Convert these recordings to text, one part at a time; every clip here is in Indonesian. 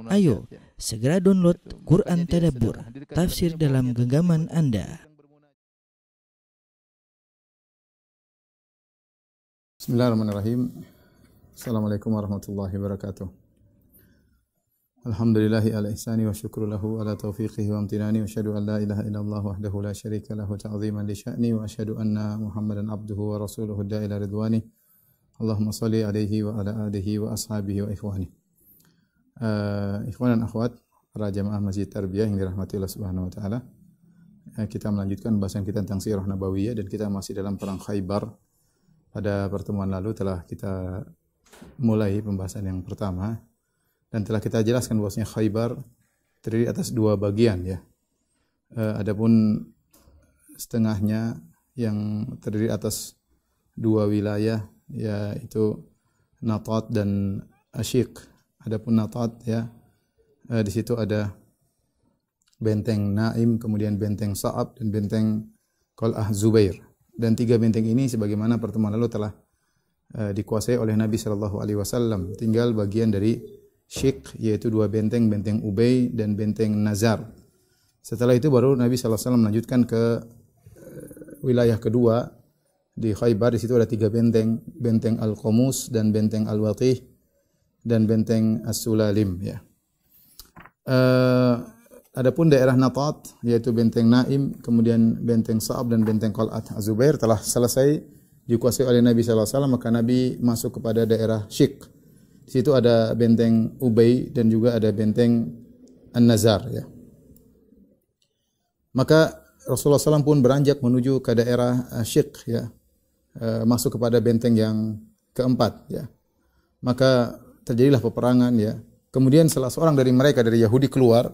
Ayo, segera download Quran Tadabbur, tafsir dalam genggaman Anda. Bismillahirrahmanirrahim. Assalamualaikum warahmatullahi wabarakatuh. Alhamdulillahi ala ihsani wa syukru lahu ala taufiqihi wa amtinani wa asyhadu an la ilaha illallah wahdahu la syarika lahu ta'ziman li sya'ni wa asyhadu anna Muhammadan abduhu wa rasuluhu da'ila ridwani. Allahumma salli alaihi wa ala alihi wa ashabihi wa ikhwani. Ikhwan dan akhwat, para jamaah Masjid Tarbiyah yang dirahmati Allah Subhanahu wa taala. Kita melanjutkan bahasan kita tentang Sirah Nabawiyah dan kita masih dalam perang Khaybar. Pada pertemuan lalu telah kita mulai pembahasan yang pertama dan telah kita jelaskan bahwasanya Khaybar terdiri atas dua bagian ya. Adapun setengahnya yang terdiri atas dua wilayah yaitu Natat dan Ashiq. Adapun Natat ya, di situ ada benteng Naim, kemudian benteng Sa'ab dan benteng Qal'ah Zubair. Dan tiga benteng ini sebagaimana pertemuan lalu telah dikuasai oleh Nabi sallallahu alaihi wasallam. Tinggal bagian dari Syiq yaitu dua benteng, benteng Ubay dan benteng Nazar. Setelah itu baru Nabi sallallahu alaihi wasallam melanjutkan ke wilayah kedua di Khaybar. Di situ ada tiga benteng, benteng Al-Qamus dan benteng Al-Watih dan benteng As-Sulalim ya. Adapun daerah Natat yaitu benteng Naim, kemudian benteng Sa'ab dan benteng Qal'ah Az-Zubair telah selesai dikuasai oleh Nabi sallallahu alaihi wasallam, maka Nabi masuk kepada daerah Syiq. Di situ ada benteng Ubay dan juga ada benteng An-Nazar ya. Maka Rasulullah SAW pun beranjak menuju ke daerah Syiq ya. Masuk kepada benteng yang keempat ya. Maka terjadilah peperangan ya. Kemudian salah seorang dari mereka dari Yahudi keluar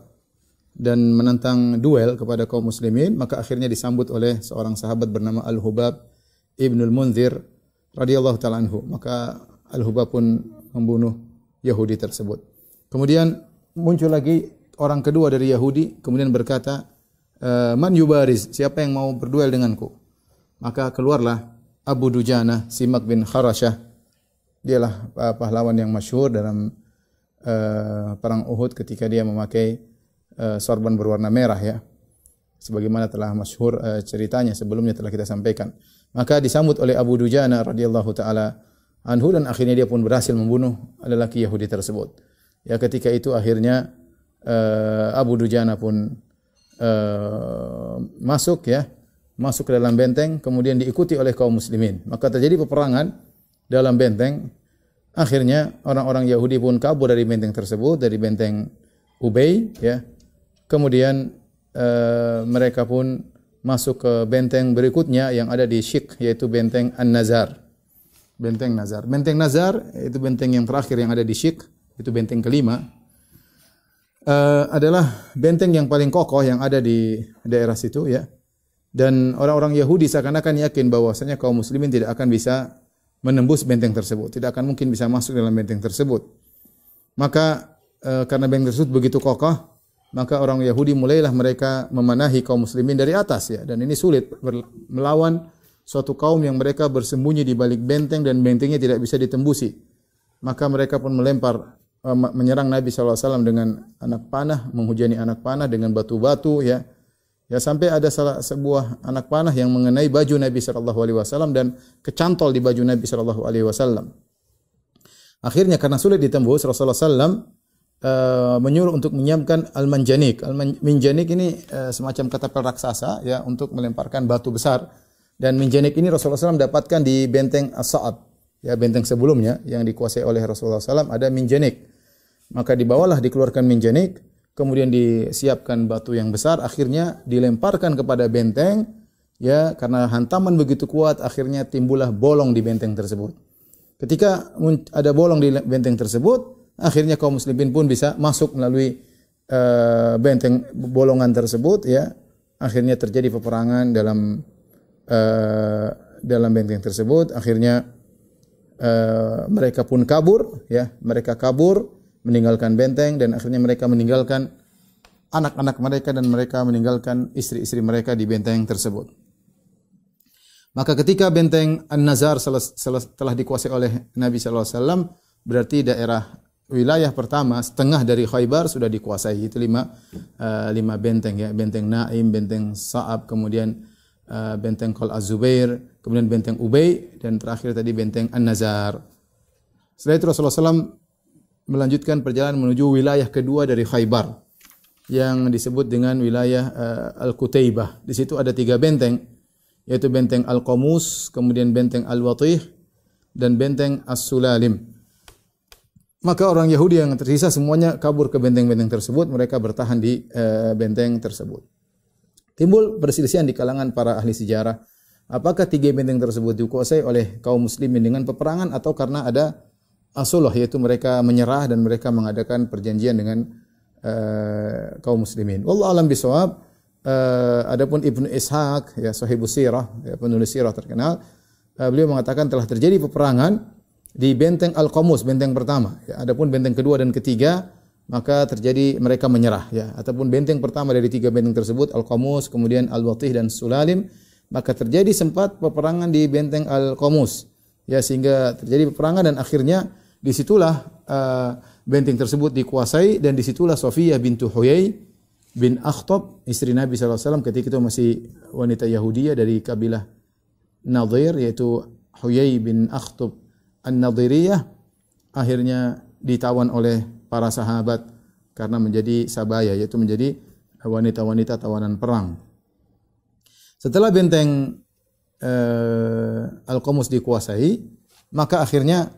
dan menentang duel kepada kaum muslimin, maka akhirnya disambut oleh seorang sahabat bernama Al-Hubab Ibnul Munzir radhiyallahu taala anhu. Maka Al-Hubab pun membunuh Yahudi tersebut. Kemudian muncul lagi orang kedua dari Yahudi, kemudian berkata, "Man yubariz? Siapa yang mau berduel denganku?" Maka keluarlah Abu Dujana Simak bin Kharashah. Dialah pahlawan yang masyhur dalam perang Uhud ketika dia memakai sorban berwarna merah ya. Sebagaimana telah masyhur ceritanya sebelumnya telah kita sampaikan. Maka disambut oleh Abu Dujana radhiyallahu taala anhu dan akhirnya dia pun berhasil membunuh lelaki Yahudi tersebut. Ya, ketika itu akhirnya Abu Dujana pun masuk ke dalam benteng, kemudian diikuti oleh kaum muslimin. Maka terjadi peperangan dalam benteng. Akhirnya orang-orang Yahudi pun kabur dari benteng tersebut, dari benteng Ubay ya. Kemudian mereka pun masuk ke benteng berikutnya yang ada di Syiq yaitu benteng An-Nazar. Benteng Nazar. Benteng Nazar itu benteng yang terakhir yang ada di Syiq, itu benteng kelima. Adalah benteng yang paling kokoh yang ada di daerah situ ya. Dan orang-orang Yahudi seakan-akan yakin bahwasanya kaum muslimin tidak akan bisa menembus benteng tersebut, tidak akan mungkin bisa masuk dalam benteng tersebut. Maka karena benteng tersebut begitu kokoh, maka orang Yahudi mulailah mereka memanahi kaum muslimin dari atas ya. Dan ini sulit melawan suatu kaum yang mereka bersembunyi di balik benteng dan bentengnya tidak bisa ditembusi. Maka mereka pun menyerang Nabi sallallahu alaihi wasallam dengan anak panah, menghujani anak panah dengan batu-batu ya. Ya, sampai ada sebuah anak panah yang mengenai baju Nabi sallallahu alaihi wasallam dan kecantol di baju Nabi sallallahu alaihi wasallam. Akhirnya karena sulit ditembus, Rasulullah sallam menyuruh untuk menyiapkan al-manjanik. Al-manjanik ini semacam katapel raksasa ya untuk melemparkan batu besar. Dan manjanik ini Rasulullah SAW dapatkan di benteng As-Sa'ab. Ya, benteng sebelumnya yang dikuasai oleh Rasulullah SAW ada manjanik. Maka dibawalah dikeluarkan manjanik, kemudian disiapkan batu yang besar, akhirnya dilemparkan kepada benteng ya, karena hantaman begitu kuat akhirnya timbullah bolong di benteng tersebut. Ketika ada bolong di benteng tersebut, akhirnya kaum muslimin pun bisa masuk melalui benteng bolongan tersebut ya. Akhirnya terjadi peperangan dalam benteng tersebut. Akhirnya mereka pun kabur ya, mereka kabur meninggalkan benteng dan akhirnya mereka meninggalkan anak-anak mereka dan mereka meninggalkan istri-istri mereka di benteng tersebut. Maka ketika benteng An-Nazar telah dikuasai oleh Nabi sallallahu alaihi wasallam, berarti daerah wilayah pertama, setengah dari Khaybar sudah dikuasai. Itu lima benteng ya, benteng Naim, benteng Sa'ab, kemudian benteng Qal Az-Zubair, kemudian benteng Ubay, dan terakhir tadi benteng An-Nazar. Setelah itu Rasulullah SAW melanjutkan perjalanan menuju wilayah kedua dari Khaybar yang disebut dengan wilayah Al-Qutaibah. Di situ ada 3 benteng, yaitu benteng Al-Qamus, kemudian benteng Al-Watih, dan benteng As-Sulalim. Maka orang Yahudi yang tersisa semuanya kabur ke benteng-benteng tersebut, mereka bertahan di benteng tersebut. Timbul perselisihan di kalangan para ahli sejarah, apakah 3 benteng tersebut dikuasai oleh kaum muslimin dengan peperangan atau karena ada as-sulh, yaitu mereka menyerah dan mereka mengadakan perjanjian dengan kaum muslimin. Wallahu a'lam bishawab. Adapun Ibnu Ishaq, ya sahibus sirah, ya, penulis sirah terkenal, beliau mengatakan telah terjadi peperangan di benteng Al-Qamus, benteng pertama. Ya, adapun benteng kedua dan ketiga, maka terjadi mereka menyerah. Ya, ataupun benteng pertama dari 3 benteng tersebut, Al-Qamus, kemudian Al-Watih dan Sulalim, maka terjadi sempat peperangan di benteng Al-Qamus. Ya, sehingga terjadi peperangan dan akhirnya disitulah benteng tersebut dikuasai, dan disitulah Safiyah bintu Huyai bin Akhtab, istri Nabi SAW ketika itu masih wanita Yahudiyah dari kabilah Nadir, yaitu Huyai bin Akhtab An-Nadiriyah, akhirnya ditawan oleh para sahabat karena menjadi sabaya, yaitu menjadi wanita-wanita tawanan perang. Setelah benteng Al-Qamus dikuasai, maka akhirnya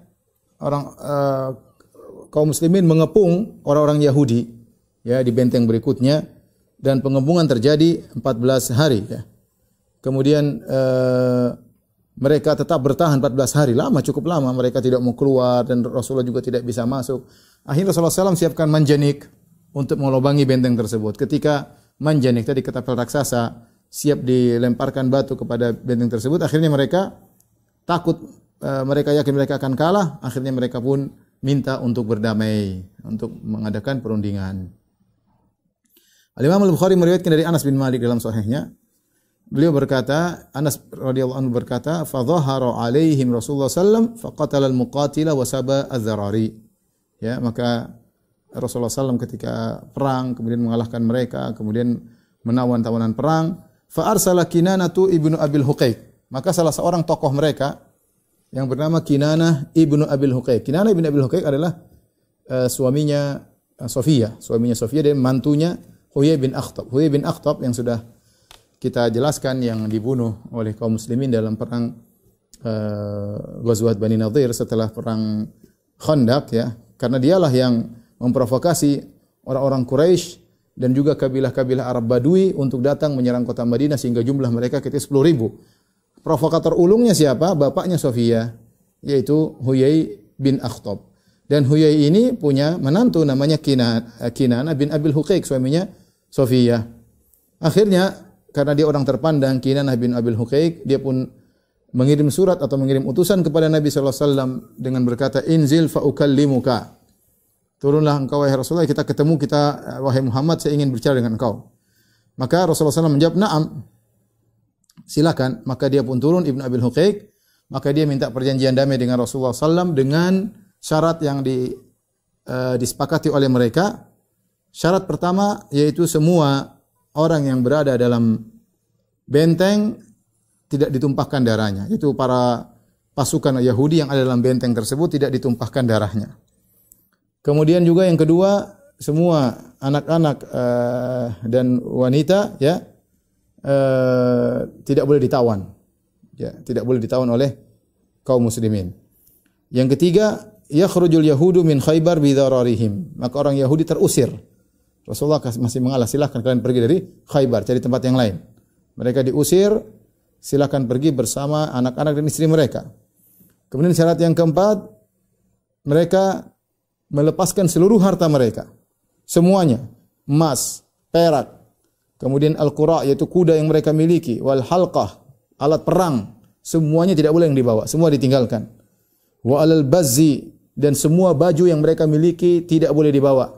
kaum muslimin mengepung orang-orang Yahudi ya di benteng berikutnya, dan pengepungan terjadi 14 hari ya. Kemudian mereka tetap bertahan 14 hari, cukup lama, mereka tidak mau keluar dan Rasulullah juga tidak bisa masuk. Akhirnya Rasulullah SAW siapkan manjanik untuk melobangi benteng tersebut. Ketika manjanik tadi, ketapel raksasa, siap dilemparkan batu kepada benteng tersebut, akhirnya mereka takut, mereka yakin mereka akan kalah, akhirnya mereka pun minta untuk berdamai, untuk mengadakan perundingan. Al-Imam Al-Bukhari meriwayatkan dari Anas bin Malik dalam sahihnya. Beliau berkata, Anas radhiyallahu anhu berkata, "Fa dhahara 'alaihim Rasulullah sallam fa qatala al-muqatila wa saba az-zarari." Ya, maka Rasulullah SAW ketika perang kemudian mengalahkan mereka, kemudian menawan tawanan perang. Fa arsala Kinanatu ibnu Abil Huqaiq. Maka salah seorang tokoh mereka yang bernama Kinanah ibnu Abil Huqaiq. Kinanah ibnu Abil Huqaiq adalah suaminya Safiyah dan mantunya Huyai bin Akhtab. Huyai bin Akhtab yang sudah kita jelaskan yang dibunuh oleh kaum muslimin dalam perang Ghazwat Bani Nadir setelah perang Khandaq ya, karena dialah yang memprovokasi orang-orang Quraisy dan juga kabilah-kabilah Arab Badui untuk datang menyerang kota Madinah sehingga jumlah mereka sekitar 10.000. Provokator ulungnya siapa? Bapaknya Safiyah, yaitu Huyai bin Akhtab. Dan Huyai ini punya menantu namanya Kinanah bin Abil Huqaiq, suaminya Safiyah. Akhirnya karena dia orang terpandang, Kinanah bin Abil Huqaiq, dia pun mengirim surat atau mengirim utusan kepada Nabi sallallahu alaihi wasallam dengan berkata, "Inzil fa ukallimuka." Turunlah engkau wahai Rasulullah, kita ketemu, wahai Muhammad, saya ingin berbicara dengan engkau. Maka Rasulullah SAW menjawab, "Na'am." Silakan. Maka dia pun turun, Ibnu Abil Huqaiq, maka dia minta perjanjian damai dengan Rasulullah SAW dengan syarat yang disepakati oleh mereka. Syarat pertama yaitu semua orang yang berada dalam benteng tidak ditumpahkan darahnya. Itu para pasukan Yahudi yang ada dalam benteng tersebut tidak ditumpahkan darahnya. Kemudian juga yang kedua, semua anak-anak dan wanita ya tidak boleh ditawan. Ya, tidak boleh ditawan oleh kaum muslimin. Yang ketiga, yakhrujul yahudu min Khaybar bi dhararihim. Maka orang Yahudi terusir. Rasulullah masih mengalah, silakan kalian pergi dari Khaybar, cari tempat yang lain. Mereka diusir, silakan pergi bersama anak-anak dan istri mereka. Kemudian syarat yang keempat, mereka melepaskan seluruh harta mereka. Semuanya, emas, perak, kemudian al-qura yaitu kuda yang mereka miliki, wal halqah, alat perang, semuanya tidak boleh yang dibawa, semua ditinggalkan. Wa alal bazzi, dan semua baju yang mereka miliki tidak boleh dibawa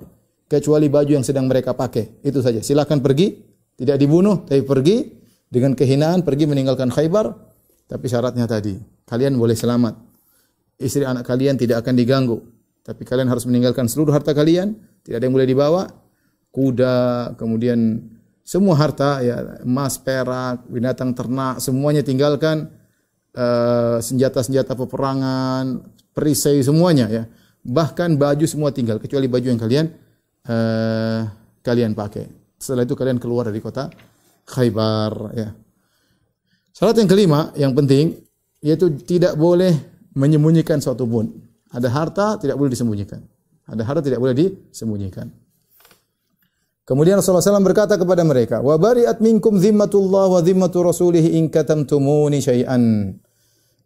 kecuali baju yang sedang mereka pakai. Itu saja. Silakan pergi, tidak dibunuh, tapi pergi dengan kehinaan, pergi meninggalkan Khaybar. Tapi syaratnya tadi, kalian boleh selamat. Istri anak kalian tidak akan diganggu. Tapi kalian harus meninggalkan seluruh harta kalian, tidak ada yang boleh dibawa. Kuda, kemudian semua harta, ya, emas, perak, binatang ternak, semuanya tinggalkan. Senjata-senjata peperangan, perisai, semuanya, ya. Bahkan baju semua tinggal, kecuali baju yang kalian pakai. Setelah itu kalian keluar dari kota Khaybar, ya. Syarat yang kelima, yang penting, yaitu tidak boleh menyembunyikan suatu pun. Ada harta tidak boleh disembunyikan. Ada harta tidak boleh disembunyikan. Kemudian Rasulullah SAW berkata kepada mereka, wa bari'at minkum zimmatullah wa zimmatu rasulih in katamtumuni syai'an.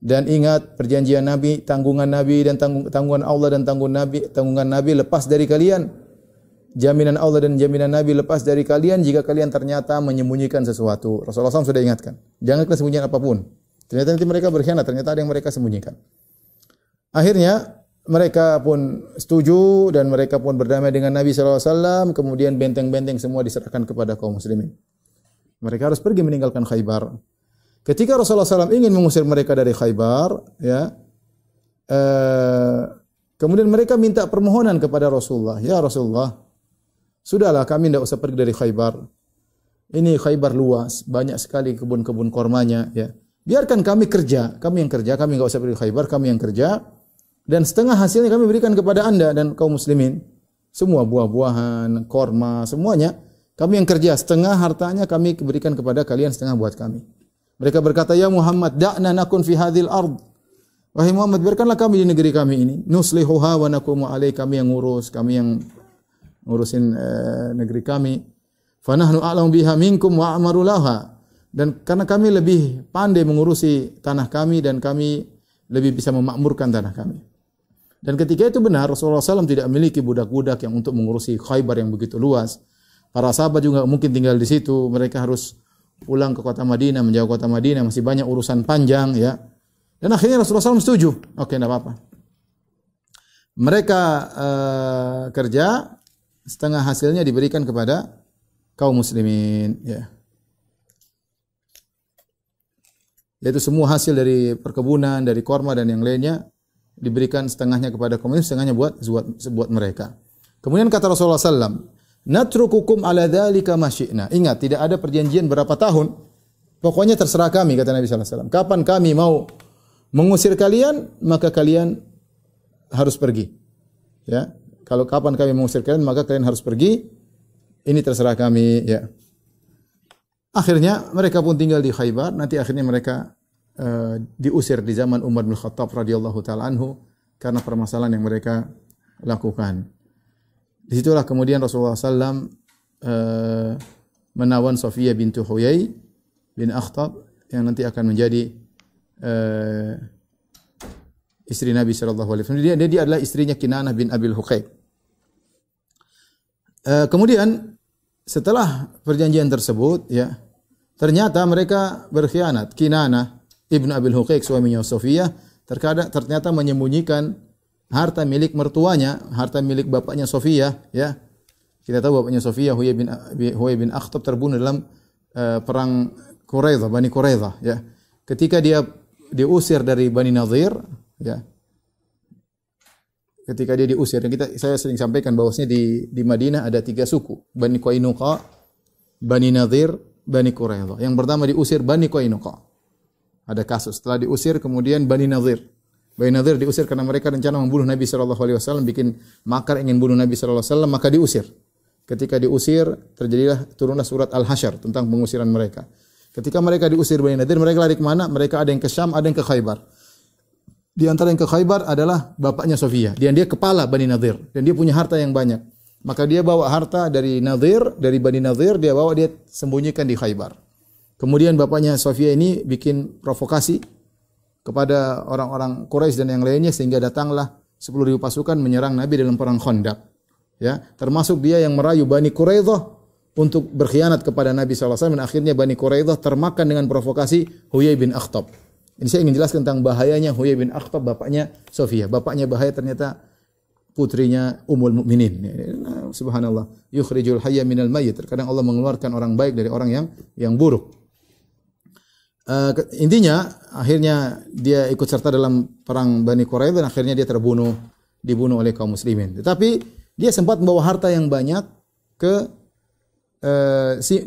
Dan ingat perjanjian Nabi, tanggungan Nabi dan tanggungan Allah dan tanggungan Nabi lepas dari kalian. Jaminan Allah dan jaminan Nabi lepas dari kalian jika kalian ternyata menyembunyikan sesuatu. Rasulullah SAW sudah ingatkan, jangan kalian sembunyikan apapun. Ternyata nanti mereka berkhianat, ternyata ada yang mereka sembunyikan. Akhirnya mereka pun setuju dan mereka pun berdamai dengan Nabi SAW. Kemudian benteng-benteng semua diserahkan kepada kaum muslimin. Mereka harus pergi meninggalkan Khaybar. Ketika Rasulullah SAW ingin mengusir mereka dari Khaybar, ya, kemudian mereka minta permohonan kepada Rasulullah. Ya Rasulullah, sudahlah kami tidak usah pergi dari Khaybar. Ini Khaybar luas, banyak sekali kebun-kebun kormanya. Ya. Biarkan kami kerja, kami nggak usah pergi Khaybar, kami yang kerja. Dan setengah hasilnya kami berikan kepada anda dan kaum muslimin. Semua buah-buahan, korma, semuanya. Kami yang kerja, setengah hartanya kami berikan kepada kalian, setengah buat kami. Mereka berkata, ya Muhammad, da'na nakun fi hadhil ard. Wahai Muhammad, biarkanlah kami di negeri kami ini. Nuslihuha wa nakumu alaih, kami yang ngurus, kami yang ngurusin negeri kami. Fanahnu a'lamu biha minkum wa a'maru laha. Dan karena kami lebih pandai mengurusi tanah kami dan kami lebih bisa memakmurkan tanah kami. Dan ketika itu benar, Rasulullah SAW tidak memiliki budak-budak yang untuk mengurusi Khaybar yang begitu luas. Para sahabat juga mungkin tinggal di situ. Mereka harus pulang ke kota Madinah, menjauh kota Madinah. Masih banyak urusan panjang, ya. Dan akhirnya Rasulullah SAW setuju. Oke, tidak apa-apa. Mereka kerja, setengah hasilnya diberikan kepada kaum muslimin, ya. Yaitu semua hasil dari perkebunan, dari korma dan yang lainnya diberikan setengahnya kepada kaum muslimin, setengahnya buat mereka. Kemudian kata Rasulullah SAW, natrukukum ala dzalika ma syi'na. Ingat, tidak ada perjanjian berapa tahun. Pokoknya terserah kami, kata Nabi SAW. Kapan kami mau mengusir kalian, maka kalian harus pergi. Ya, kalau kapan kami mengusir kalian, maka kalian harus pergi. Ini terserah kami, ya. Akhirnya mereka pun tinggal di Khaybar. Nanti akhirnya mereka diusir di zaman Umar bin Khattab radhiyallahu taala anhu karena permasalahan yang mereka lakukan. Disitulah kemudian Rasulullah SAW menawan Safiyah bintu Huyai bin Akhtab yang nanti akan menjadi istri Nabi SAW. Dia adalah istrinya Kinanah bin Abil Huqaiq. Kemudian setelah perjanjian tersebut, ya, ternyata mereka berkhianat. Kinanah ibnu Abil Huqaiq, suaminya Safiyah, ternyata menyembunyikan harta milik mertuanya, harta milik bapaknya Safiyah, ya. Kita tahu bapaknya Safiyah, Huyai bin Akhtab, terbunuh dalam perang Quraidah, Bani Quraidah, ya. Ketika dia diusir dari Bani Nadhir, ya. Ketika dia diusir, dan saya sering sampaikan bahwasanya di Madinah ada 3 suku, Bani Qainuqa, Bani Nadhir, Bani Quraidah. Yang pertama diusir Bani Qainuqa. Ada kasus setelah diusir, kemudian Bani Nadhir. Bani Nadhir diusir karena mereka rencana membunuh Nabi SAW, bikin makar ingin bunuh Nabi SAW, maka diusir. Ketika diusir, turunlah surat Al-Hasyr tentang pengusiran mereka. Ketika mereka diusir Bani Nadhir, mereka lari ke mana? Mereka ada yang ke Syam, ada yang ke Khaybar. Di antara yang ke Khaybar adalah bapaknya Safiyah. Dia kepala Bani Nadhir dan dia punya harta yang banyak. Maka dia bawa harta dari Bani Nadhir, dia sembunyikan di Khaybar. Kemudian bapaknya Safiyah ini bikin provokasi kepada orang-orang Quraisy dan yang lainnya sehingga datanglah 10.000 pasukan menyerang Nabi dalam perang Khandaq. Ya, termasuk dia yang merayu Bani Quraidah untuk berkhianat kepada Nabi SAW, dan akhirnya Bani Quraidah termakan dengan provokasi Huyai bin Akhtab. Ini saya ingin jelaskan tentang bahayanya Huyai bin Akhtab, bapaknya Safiyah. Bapaknya bahaya, ternyata putrinya Ummul Mukminin. Subhanallah, yukhrijul hayya minal mayyit. Terkadang Allah mengeluarkan orang baik dari orang yang buruk. Intinya akhirnya dia ikut serta dalam perang Bani Quraidah dan akhirnya dia terbunuh dibunuh oleh kaum muslimin. Tetapi dia sempat membawa harta yang banyak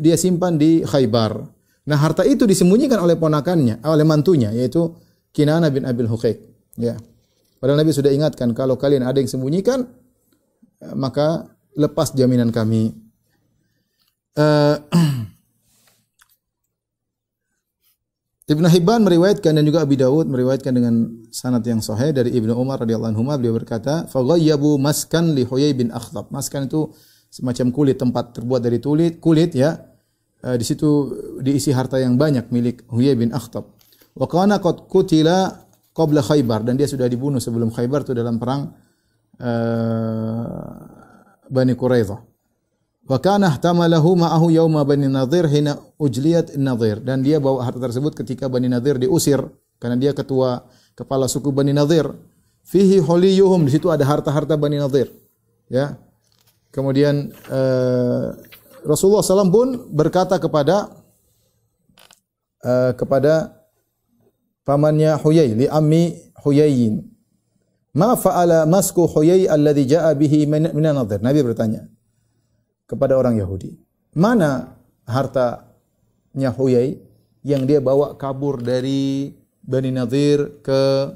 dia simpan di Khaybar. Nah, harta itu disembunyikan oleh ponakannya, oleh mantunya, yaitu Kinanah bin Abil Huqaiq. Ya. Padahal Nabi sudah ingatkan, kalau kalian ada yang sembunyikan, maka lepas jaminan kami. Ibnu Hibban meriwayatkan dan juga Abi Dawud meriwayatkan dengan sanad yang sahih dari Ibnu Umar radhiyallahu anhu, beliau berkata, "Faghayyabu maskan li Huyai bin Akhtab." Maskan itu semacam kulit, tempat terbuat dari kulit ya. Di situ diisi harta yang banyak milik Huyai bin Akhtab. Wa kana qad qutila qabla Khaybar, dan dia sudah dibunuh sebelum Khaybar, itu dalam perang Bani Quraidah. Wa kana ihtamalahu ma'ahu yauma Bani Nadhir hina ujliyat an-Nadhir, dan dia bawa harta tersebut ketika Bani Nadhir diusir karena dia kepala suku Bani Nadhir. Fihi huliyuhum, di situ ada harta-harta Bani Nadhir. Ya. Kemudian Rasulullah SAW pun berkata kepada pamannya Huyai, li ammi Huyayin, ma fa'ala masku Huyai alladhi ja'a bihi min an-Nadhir. Nabi bertanya kepada orang Yahudi, mana hartanya Huyai yang dia bawa kabur dari Bani Nadhir ke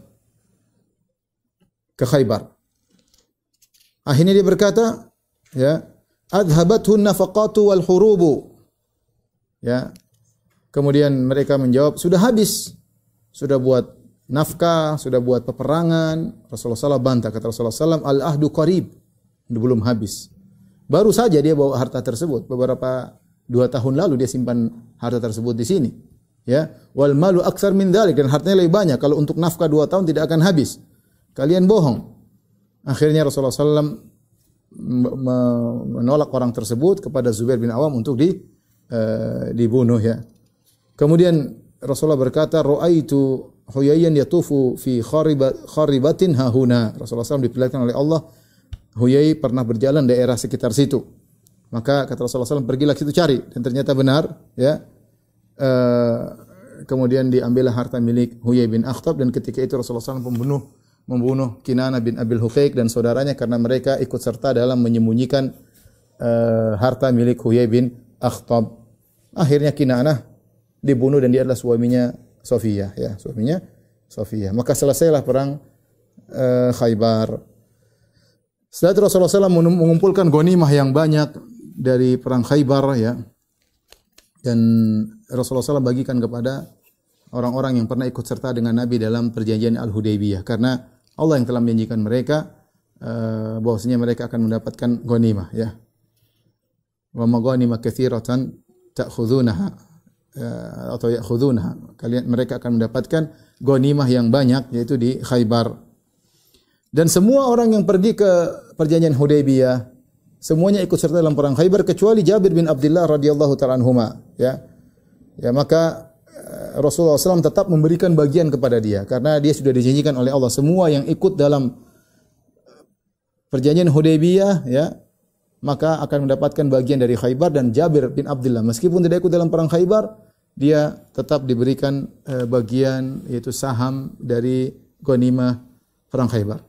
Khaybar. Akhirnya dia berkata, ya, adhabathu nafaqatu wal hurubu. Ya. Kemudian mereka menjawab, sudah habis. Sudah buat nafkah, sudah buat peperangan. Rasulullah SAW bantah, kata Rasulullah SAW, al-ahdu qarib, belum habis. Baru saja dia bawa harta tersebut. 2 tahun lalu dia simpan harta tersebut di sini. Ya, wal malu aktsar min dzalik, dan hartanya lebih banyak. Kalau untuk nafkah 2 tahun tidak akan habis. Kalian bohong. Akhirnya Rasulullah SAW menolak orang tersebut kepada Zubair bin Awam untuk dibunuh ya. Kemudian Rasulullah berkata, "Ra'aitu Huyayyan yatufu fi kharibatin hahuna." Rasulullah SAW diperlihatkan oleh Allah, Huyai pernah berjalan daerah sekitar situ. Maka kata Rasulullah SAW, pergilah ke situ cari, dan ternyata benar ya. Kemudian diambillah harta milik Huyai bin Akhtab, dan ketika itu Rasulullah SAW membunuh Kinanah bin Abil Huqaiq dan saudaranya karena mereka ikut serta dalam menyembunyikan harta milik Huyai bin Akhtab. Akhirnya Kinanah dibunuh dan dia adalah suaminya Sofiyah ya, suaminya Sofiyah. Maka selesailah perang Khaybar. Setelah itu Rasulullah SAW mengumpulkan ghanimah yang banyak dari perang Khaybar ya. Dan Rasulullah SAW bagikan kepada orang-orang yang pernah ikut serta dengan Nabi dalam perjanjian Al-Hudaybiyah, karena Allah yang telah menjanjikan mereka bahwasanya mereka akan mendapatkan ghanimah ya. Wa maghanima katsiratan ta'khudunaha atau ya'khudunaha. Mereka akan mendapatkan ghanimah yang banyak, yaitu di Khaybar. Dan semua orang yang pergi ke perjanjian Hudaybiyah semuanya ikut serta dalam perang Khaybar kecuali Jabir bin Abdullah radhiyallahu ta'ala anhuma ya. Ya, maka Rasulullah SAW tetap memberikan bagian kepada dia karena dia sudah dijanjikan oleh Allah, semua yang ikut dalam perjanjian Hudaybiyah ya, maka akan mendapatkan bagian dari Khaybar. Dan Jabir bin Abdullah meskipun tidak ikut dalam perang Khaybar, dia tetap diberikan bagian, yaitu saham dari ghanimah perang Khaybar.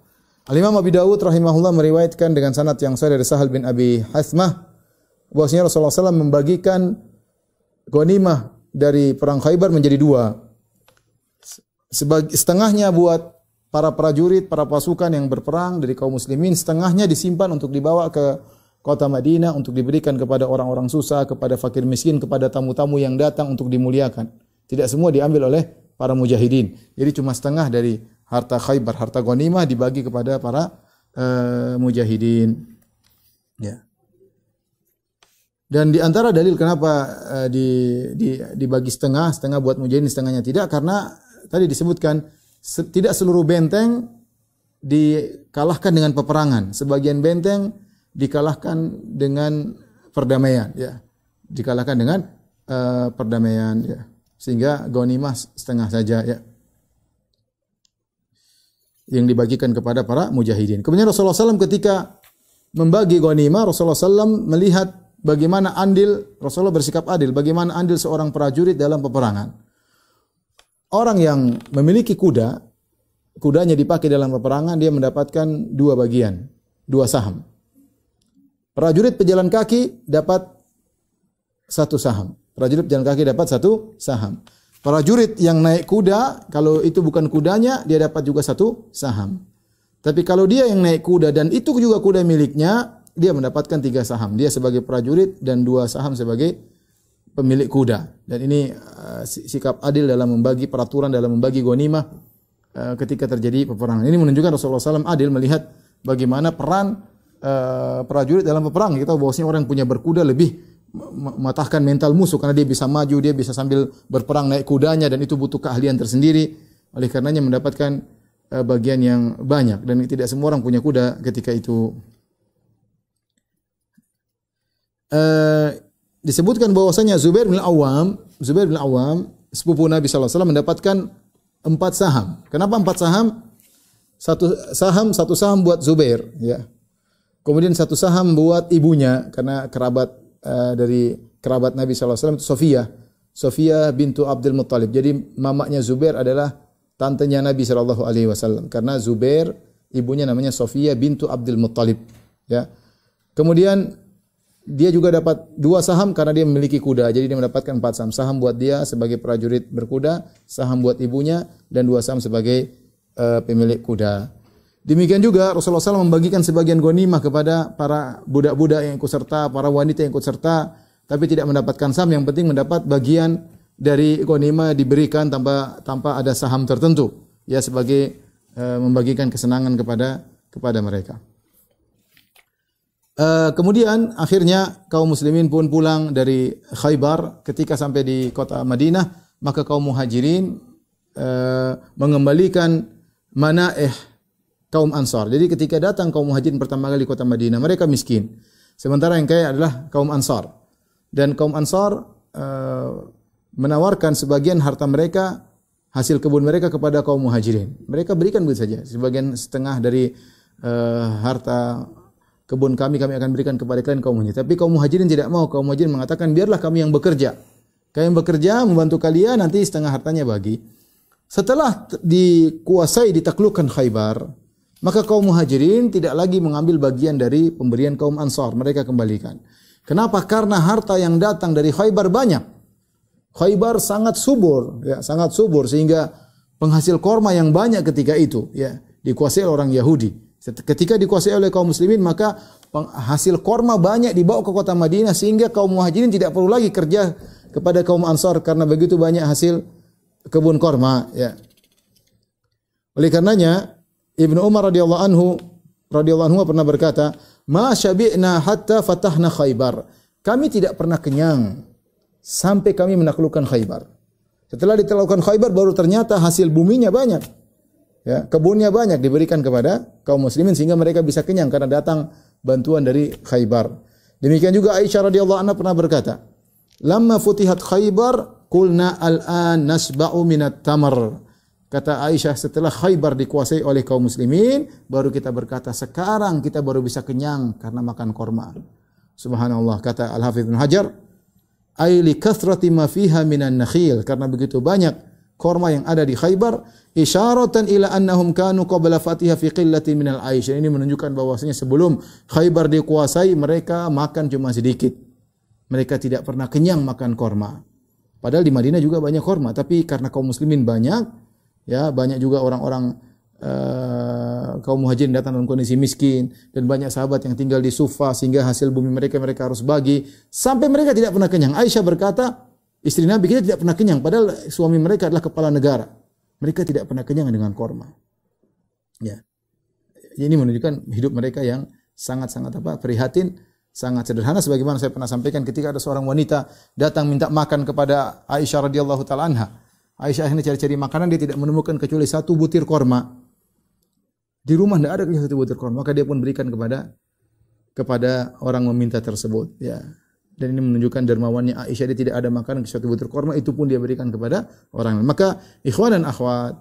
Al-Imam Abi Dawud rahimahullah meriwayatkan dengan sanad yang sahih dari Sahal bin Abi Hathmah bahwasanya Rasulullah SAW membagikan ghanimah dari perang Khaybar menjadi 2. Setengahnya buat para prajurit, para pasukan yang berperang dari kaum muslimin, setengahnya disimpan untuk dibawa ke kota Madinah untuk diberikan kepada orang-orang susah, kepada fakir miskin, kepada tamu-tamu yang datang untuk dimuliakan. Tidak semua diambil oleh para mujahidin. Jadi cuma setengah dari harta Khaybar, harta ghanimah dibagi kepada para mujahidin. Ya. Dan di antara dalil kenapa dibagi setengah buat mujahidin, setengahnya tidak, karena tadi disebutkan tidak seluruh benteng dikalahkan dengan peperangan. Sebagian benteng dikalahkan dengan perdamaian, ya. Dikalahkan dengan perdamaian, ya. Sehingga ghanimah setengah saja, ya, yang dibagikan kepada para mujahidin. Kemudian Rasulullah SAW ketika membagi ghanimah, Rasulullah SAW melihat bagaimana andil, Rasulullah bersikap adil, bagaimana andil seorang prajurit dalam peperangan. Orang yang memiliki kuda kudanya dipakai dalam peperangan, dia mendapatkan 2 bagian, 2 saham. Prajurit pejalan kaki dapat 1 saham. Prajurit pejalan kaki dapat 1 saham. Prajurit yang naik kuda, kalau itu bukan kudanya, dia dapat juga 1 saham. Tapi kalau dia yang naik kuda dan itu juga kuda miliknya, dia mendapatkan 3 saham. Dia sebagai prajurit dan 2 saham sebagai pemilik kuda. Dan ini sikap adil dalam membagi peraturan, dalam membagi ghanimah ketika terjadi peperangan. Ini menunjukkan Rasulullah SAW adil melihat bagaimana peran prajurit dalam peperangan. Kita tahu bahwasanya orang yang punya berkuda lebih mematahkan mental musuh karena dia bisa maju, dia bisa sambil berperang naik kudanya dan itu butuh keahlian tersendiri. Oleh karenanya mendapatkan bagian yang banyak dan tidak semua orang punya kuda ketika itu. Disebutkan bahwasanya Zubair bin Awam, sepupu Nabi sallallahu alaihi wasallam mendapatkan 4 saham. Kenapa 4 saham? 1 saham buat Zubair, ya. Kemudian 1 saham buat ibunya karena kerabat dari kerabat Nabi sallallahu alaihi wasallam Sofia bintu Abdul Muttalib. Jadi mamanya Zubair adalah tantenya Nabi sallallahu alaihi wasallam karena Zubair ibunya namanya Sofia bintu Abdul Muttalib, ya. Kemudian dia juga dapat 2 saham karena dia memiliki kuda. Jadi dia mendapatkan 4 saham. Saham buat dia sebagai prajurit berkuda, saham buat ibunya dan 2 saham sebagai pemilik kuda. Demikian juga Rasulullah SAW membagikan sebagian ghanimah kepada para budak-budak yang ikut serta, para wanita yang ikut serta, tapi tidak mendapatkan saham. Yang penting mendapat bagian dari ghanimah diberikan tanpa ada saham tertentu, ya, sebagai membagikan kesenangan kepada mereka. Kemudian akhirnya kaum muslimin pun pulang dari Khaybar. Ketika sampai di kota Madinah, maka kaum muhajirin mengembalikan manaih kaum Ansar. Jadi ketika datang kaum muhajirin pertama kali di kota Madinah, mereka miskin. Sementara yang kaya adalah kaum Ansar. Dan kaum Ansar menawarkan sebagian harta mereka, hasil kebun mereka kepada kaum muhajirin. Mereka berikan begitu saja. Sebagian setengah dari harta kebun kami akan berikan kepada kalian kaum muhajirin. Tapi kaum muhajirin tidak mau. Kaum muhajirin mengatakan, biarlah kami yang bekerja. Kalian bekerja, membantu kalian, nanti setengah hartanya bagi. Setelah dikuasai, ditaklukkan Khaybar, maka kaum muhajirin tidak lagi mengambil bagian dari pemberian kaum Ansar. Mereka kembalikan. Kenapa? Karena harta yang datang dari Khaybar banyak. Khaybar sangat subur, ya, sangat subur sehingga penghasil korma yang banyak ketika itu, ya, dikuasai oleh orang Yahudi. Ketika dikuasai oleh kaum muslimin, maka hasil korma banyak dibawa ke kota Madinah sehingga kaum muhajirin tidak perlu lagi kerja kepada kaum Ansar karena begitu banyak hasil kebun korma, ya. Oleh karenanya Ibnu Umar radhiyallahu anhu pernah berkata, "Ma syabi'na hatta fatahna Khaybar." Kami tidak pernah kenyang sampai kami menaklukkan Khaybar. Setelah ditaklukkan Khaybar baru ternyata hasil buminya banyak. Ya, kebunnya banyak diberikan kepada kaum muslimin sehingga mereka bisa kenyang karena datang bantuan dari Khaybar. Demikian juga Aisyah radhiyallahu anha pernah berkata, "Lamma futihat Khaybar, qulna al-an nasba'u minat tamar." Kata Aisyah, setelah Khaybar dikuasai oleh kaum muslimin, baru kita berkata, sekarang kita baru bisa kenyang karena makan korma. Subhanallah, kata Al-Hafidz Ibnu Hajar, "Ai li kathrati ma fiha minan nakhil." Karena begitu banyak korma yang ada di Khaybar, isyaratan ila annahum kanu qabla fatiha fi qillatin minal aish. Ini menunjukkan bahwasanya sebelum Khaybar dikuasai mereka makan cuma sedikit. Mereka tidak pernah kenyang makan korma. Padahal di Madinah juga banyak korma, tapi karena kaum muslimin banyak, ya, banyak juga orang-orang kaum muhajirin datang dalam kondisi miskin dan banyak sahabat yang tinggal di Sufa sehingga hasil bumi mereka harus bagi sampai mereka tidak pernah kenyang. Aisyah berkata, istri Nabi, kita tidak pernah kenyang padahal suami mereka adalah kepala negara. Mereka tidak pernah kenyang dengan korma. Ya. Ini menunjukkan hidup mereka yang sangat-sangat prihatin, sangat sederhana sebagaimana saya pernah sampaikan ketika ada seorang wanita datang minta makan kepada Aisyah radhiyallahu taala anha. Aisyah akhirnya cari-cari makanan, dia tidak menemukan kecuali 1 butir korma. Di rumah tidak ada kecuali 1 butir korma, maka dia pun berikan kepada orang meminta tersebut, ya. Dan ini menunjukkan dermawannya Aisyah, dia tidak ada makanan kecuali 1 butir korma, itu pun dia berikan kepada orang lain. Maka ikhwan dan akhwat,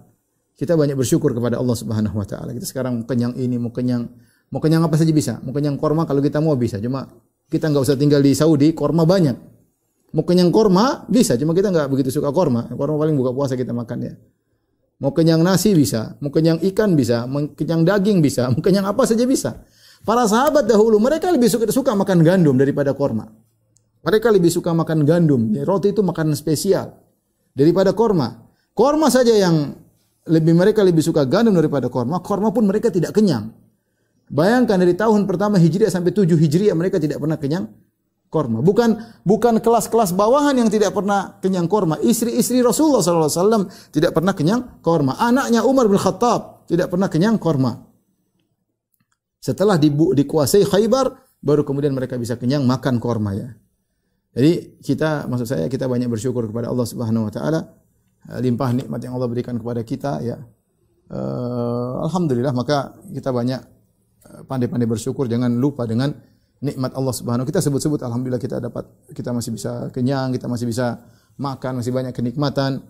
kita banyak bersyukur kepada Allah Subhanahu wa taala. Kita sekarang kenyang ini, mau kenyang apa saja bisa. Mau kenyang korma kalau kita mau bisa. Cuma kita enggak usah tinggal di Saudi, korma banyak. Mau kenyang korma bisa, cuma kita enggak begitu suka korma. Korma paling buka puasa kita makan, ya. Mau kenyang nasi bisa, mau kenyang ikan bisa, mau kenyang daging bisa, mau kenyang apa saja bisa. Para sahabat dahulu mereka lebih suka makan gandum daripada korma. Mereka lebih suka makan gandum. Ya, roti itu makanan spesial daripada korma. Korma saja yang mereka lebih suka gandum daripada korma. Korma pun mereka tidak kenyang. Bayangkan dari tahun pertama Hijriah sampai 7 Hijriah mereka tidak pernah kenyang korma. Bukan kelas-kelas bawahan yang tidak pernah kenyang korma. Istri-istri Rasulullah SAW tidak pernah kenyang korma. Anaknya Umar bin Khattab tidak pernah kenyang korma. Setelah dikuasai Khaybar, baru kemudian mereka bisa kenyang makan korma ya. Jadi kita banyak bersyukur kepada Allah Subhanahu Wa Taala, limpah nikmat yang Allah berikan kepada kita ya. Alhamdulillah, maka kita banyak pandai-pandai bersyukur, jangan lupa dengan nikmat Allah Subhanahu. Kita sebut-sebut alhamdulillah kita masih bisa kenyang, kita masih bisa makan, masih banyak kenikmatan.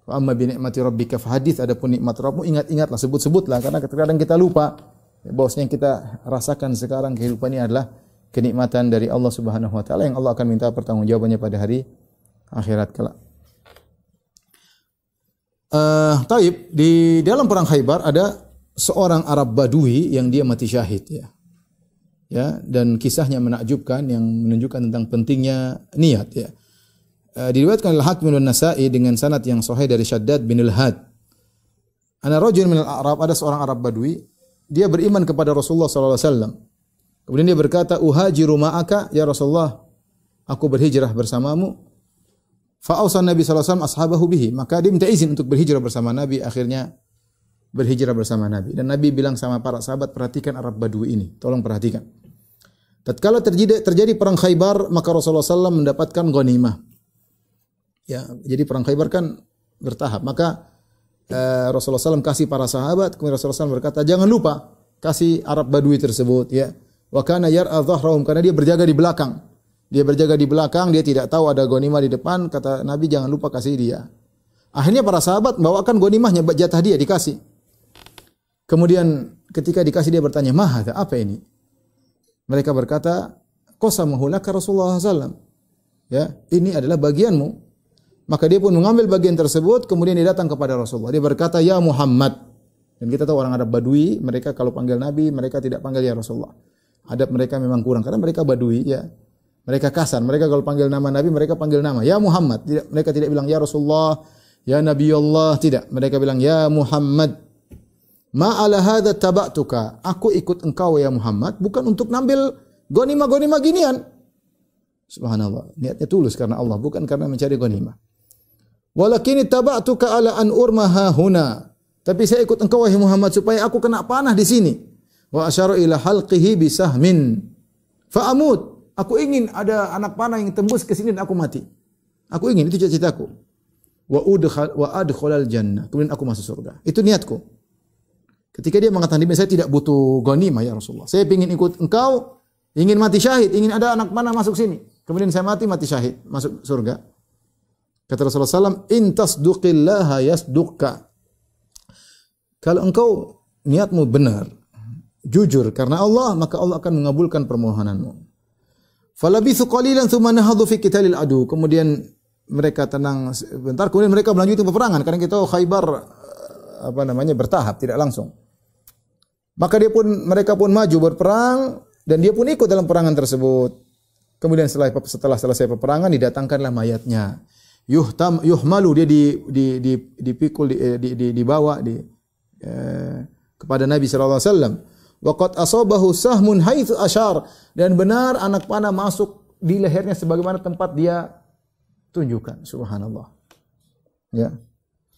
Wa amma bi ni'mati rabbika fahadits, adapun nikmat Rabbmu ingat-ingatlah, sebut-sebutlah, karena kadang-kadang kita lupa bahwasanya yang kita rasakan sekarang kehidupan ini adalah kenikmatan dari Allah Subhanahu wa taala yang Allah akan minta pertanggungjawabannya pada hari akhirat kelak. Taib, di dalam perang Khaybar ada seorang Arab Badui yang dia mati syahid ya. Ya, dan kisahnya menakjubkan yang menunjukkan tentang pentingnya niat ya. Diriwayatkan oleh Hakim dan Nasa'i dengan sanad yang sahih dari Shaddad bin Al-Had. Ana rajul min al-Arab, ada seorang Arab Badui, dia beriman kepada Rasulullah sallallahu alaihi wasallam. Kemudian dia berkata, "Uhajiru ma'aka ya Rasulullah, aku berhijrah bersamamu." Fa ausan Nabi sallallahu alaihi wasallam ashabahu bihi, maka dia minta izin untuk berhijrah bersama Nabi, akhirnya berhijrah bersama Nabi. Dan Nabi bilang sama para sahabat, perhatikan Arab Badui ini, tolong perhatikan. Tatkala terjadi perang Khaybar, maka Rasulullah SAW mendapatkan ghanimah. Ya, jadi perang Khaybar kan bertahap. Maka Rasulullah SAW kasih para sahabat, kemudian Rasulullah SAW berkata, jangan lupa kasih Arab Badui tersebut. Ya, wa kana yar'a dhahrahum, karena dia berjaga di belakang. Dia berjaga di belakang, dia tidak tahu ada ghanimah di depan. Kata Nabi, jangan lupa kasih dia. Akhirnya para sahabat membawakan ghanimahnya, jatah dia dikasih. Kemudian ketika dikasih dia bertanya, "Mahadha, apa ini?" Mereka berkata, "Qasamahu laka Rasulullah SAW." Ya, ini adalah bagianmu. Maka dia pun mengambil bagian tersebut, kemudian dia datang kepada Rasulullah. Dia berkata, "Ya Muhammad." Dan kita tahu orang Arab Badui, mereka kalau panggil Nabi, mereka tidak panggil ya Rasulullah. Adab mereka memang kurang karena mereka Badui ya. Mereka kasar. Mereka kalau panggil nama Nabi, mereka panggil nama, "Ya Muhammad." Tidak, mereka tidak bilang ya Rasulullah, ya Nabi Allah, tidak. Mereka bilang ya Muhammad. "Ma'ala hadza taba'tuka." Aku ikut engkau ya Muhammad bukan untuk ngambil ghanimah ginian. Subhanallah. Niatnya tulus karena Allah, bukan karena mencari ghanimah. "Walakin taba'tuka ala an urmaha huna." Tapi saya ikut engkau wahai Muhammad supaya aku kena panah di sini. Wa asyara ila halqihi bisahmin fa amut. Aku ingin ada anak panah yang tembus ke sini dan aku mati. Aku ingin, itu cita-citaku. Wa adkhulal jannah. Kemudian aku masuk surga. Itu niatku. Ketika dia mengatakan, saya tidak butuh ghanimah ya Rasulullah. Saya ingin ikut engkau, ingin mati syahid, ingin ada anak panah masuk sini. Kemudian saya mati syahid, masuk surga. Kata Rasulullah SAW, "In tasduqillaha yasduqka." Kalau engkau niatmu benar, jujur karena Allah, maka Allah akan mengabulkan permohonanmu. Falabithu qalilan thumma nahadhu fi qitalil adu. Kemudian mereka tenang sebentar, kemudian mereka melanjutkan peperangan karena kita tahu Khaybar bertahap, tidak langsung. Maka mereka pun maju berperang dan dia pun ikut dalam peperangan tersebut. Kemudian setelah selesai peperangan didatangkanlah mayatnya. Yuhmalu, dia dipikul, dibawa kepada Nabi sallallahu alaihi wasallam. Wa qad asabahu sahmun haitsu asyar, dan benar anak panah masuk di lehernya sebagaimana tempat dia tunjukkan. Subhanallah. Ya.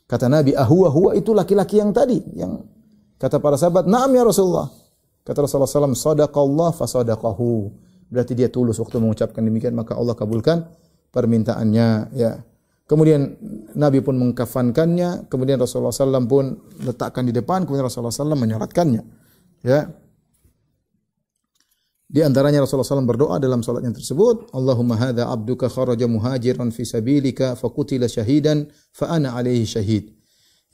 Kata Nabi, huwa itu laki-laki yang tadi, yang kata para sahabat, "Na'am ya Rasulullah." Kata Rasulullah SAW, "Sadaqallah fa sadaqahu." Berarti dia tulus waktu mengucapkan demikian, maka Allah kabulkan permintaannya, ya. Kemudian Nabi pun mengkafankannya, kemudian Rasulullah SAW pun letakkan di depan, kemudian Rasulullah SAW menyolatkannya. Ya. Di antaranya Rasulullah SAW berdoa dalam salatnya tersebut, "Allahumma hadza abduka kharaja muhajiran fi sabilika faqutila syahidan fa ana alaihi syahid."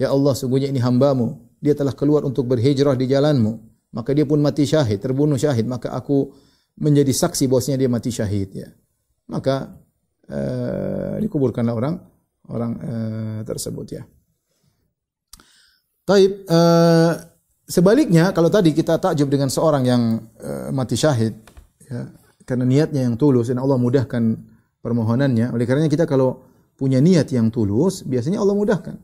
Ya Allah, sungguhnya ini hambamu, dia telah keluar untuk berhijrah di jalanmu, maka dia pun mati syahid, terbunuh syahid, maka aku menjadi saksi bahwasanya dia mati syahid, ya. Maka dikuburkanlah orang tersebut, ya. Taib, sebaliknya kalau tadi kita takjub dengan seorang yang mati syahid, ya, karena niatnya yang tulus dan Allah mudahkan permohonannya. Oleh karenanya kita kalau punya niat yang tulus, biasanya Allah mudahkan.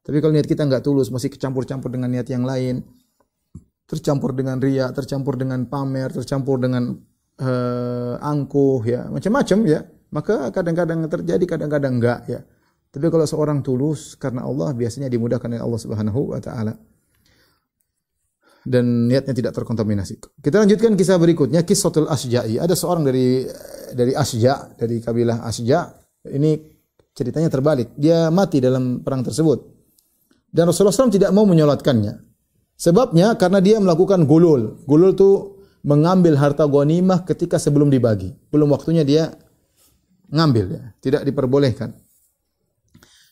Tapi kalau niat kita enggak tulus, masih kecampur-campur dengan niat yang lain, tercampur dengan riya, tercampur dengan pamer, tercampur dengan angkuh, ya macam-macam, ya, maka kadang-kadang terjadi, kadang-kadang enggak, ya. Tapi kalau seorang tulus karena Allah, biasanya dimudahkan oleh Allah Subhanahu wa taala. Dan niatnya tidak terkontaminasi. Kita lanjutkan kisah berikutnya, Qissatul Asja'i. Ada seorang dari Asja', dari kabilah Asja'. Ini ceritanya terbalik. Dia mati dalam perang tersebut. Dan Rasulullah SAW tidak mau menyolatkannya. Sebabnya karena dia melakukan gulul. Gulul itu mengambil harta ghanimah ketika sebelum dibagi. Belum waktunya dia ngambil, ya. Tidak diperbolehkan.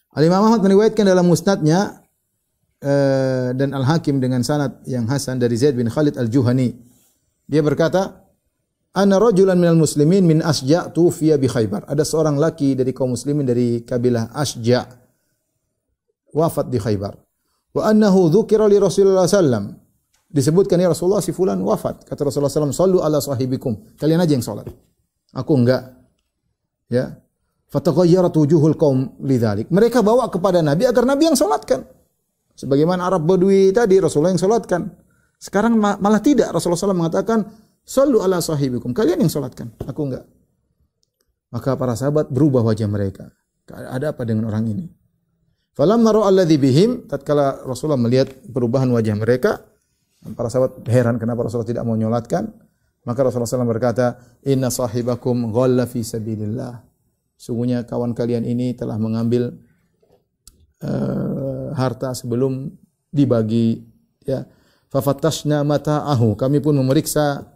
Al-Imam Ahmad meriwayatkan dalam musnadnya dan Al-Hakim dengan sanad yang hasan dari Zaid bin Khalid Al-Juhani. Dia berkata, "Ana rajulan minal muslimin min Asja' tufiya bi Khaybar." Ada seorang laki dari kaum muslimin dari kabilah Asja' wafat di Khaybar. Wa annahu dzukira li Rasulullah sallam. Disebutkan ya Rasulullah si fulan wafat. Kata Rasulullah sallam, "Shallu ala sahibikum." Kalian aja yang salat. Aku enggak. Ya. Fatagayyarat wujuhul qaum lidzalik. Mereka bawa kepada Nabi agar Nabi yang salatkan. Sebagaimana Arab Badui tadi Rasulullah yang salatkan. Sekarang malah tidak. Rasulullah SAW mengatakan, "Shallu ala sahibikum." Kalian yang salatkan, aku enggak. Maka para sahabat berubah wajah mereka. Ada apa dengan orang ini? Falamma ra'a alladhi bihim, tatkala Rasulullah melihat perubahan wajah mereka, para sahabat heran kenapa Rasulullah tidak mau menyolatkan. Maka Rasulullah SAW berkata, "Inna sahibakum ghalla fi sabilillah." Sungguhnya kawan kalian ini telah mengambil harta sebelum dibagi, ya. Fafattashna mata'ahu, kami pun memeriksa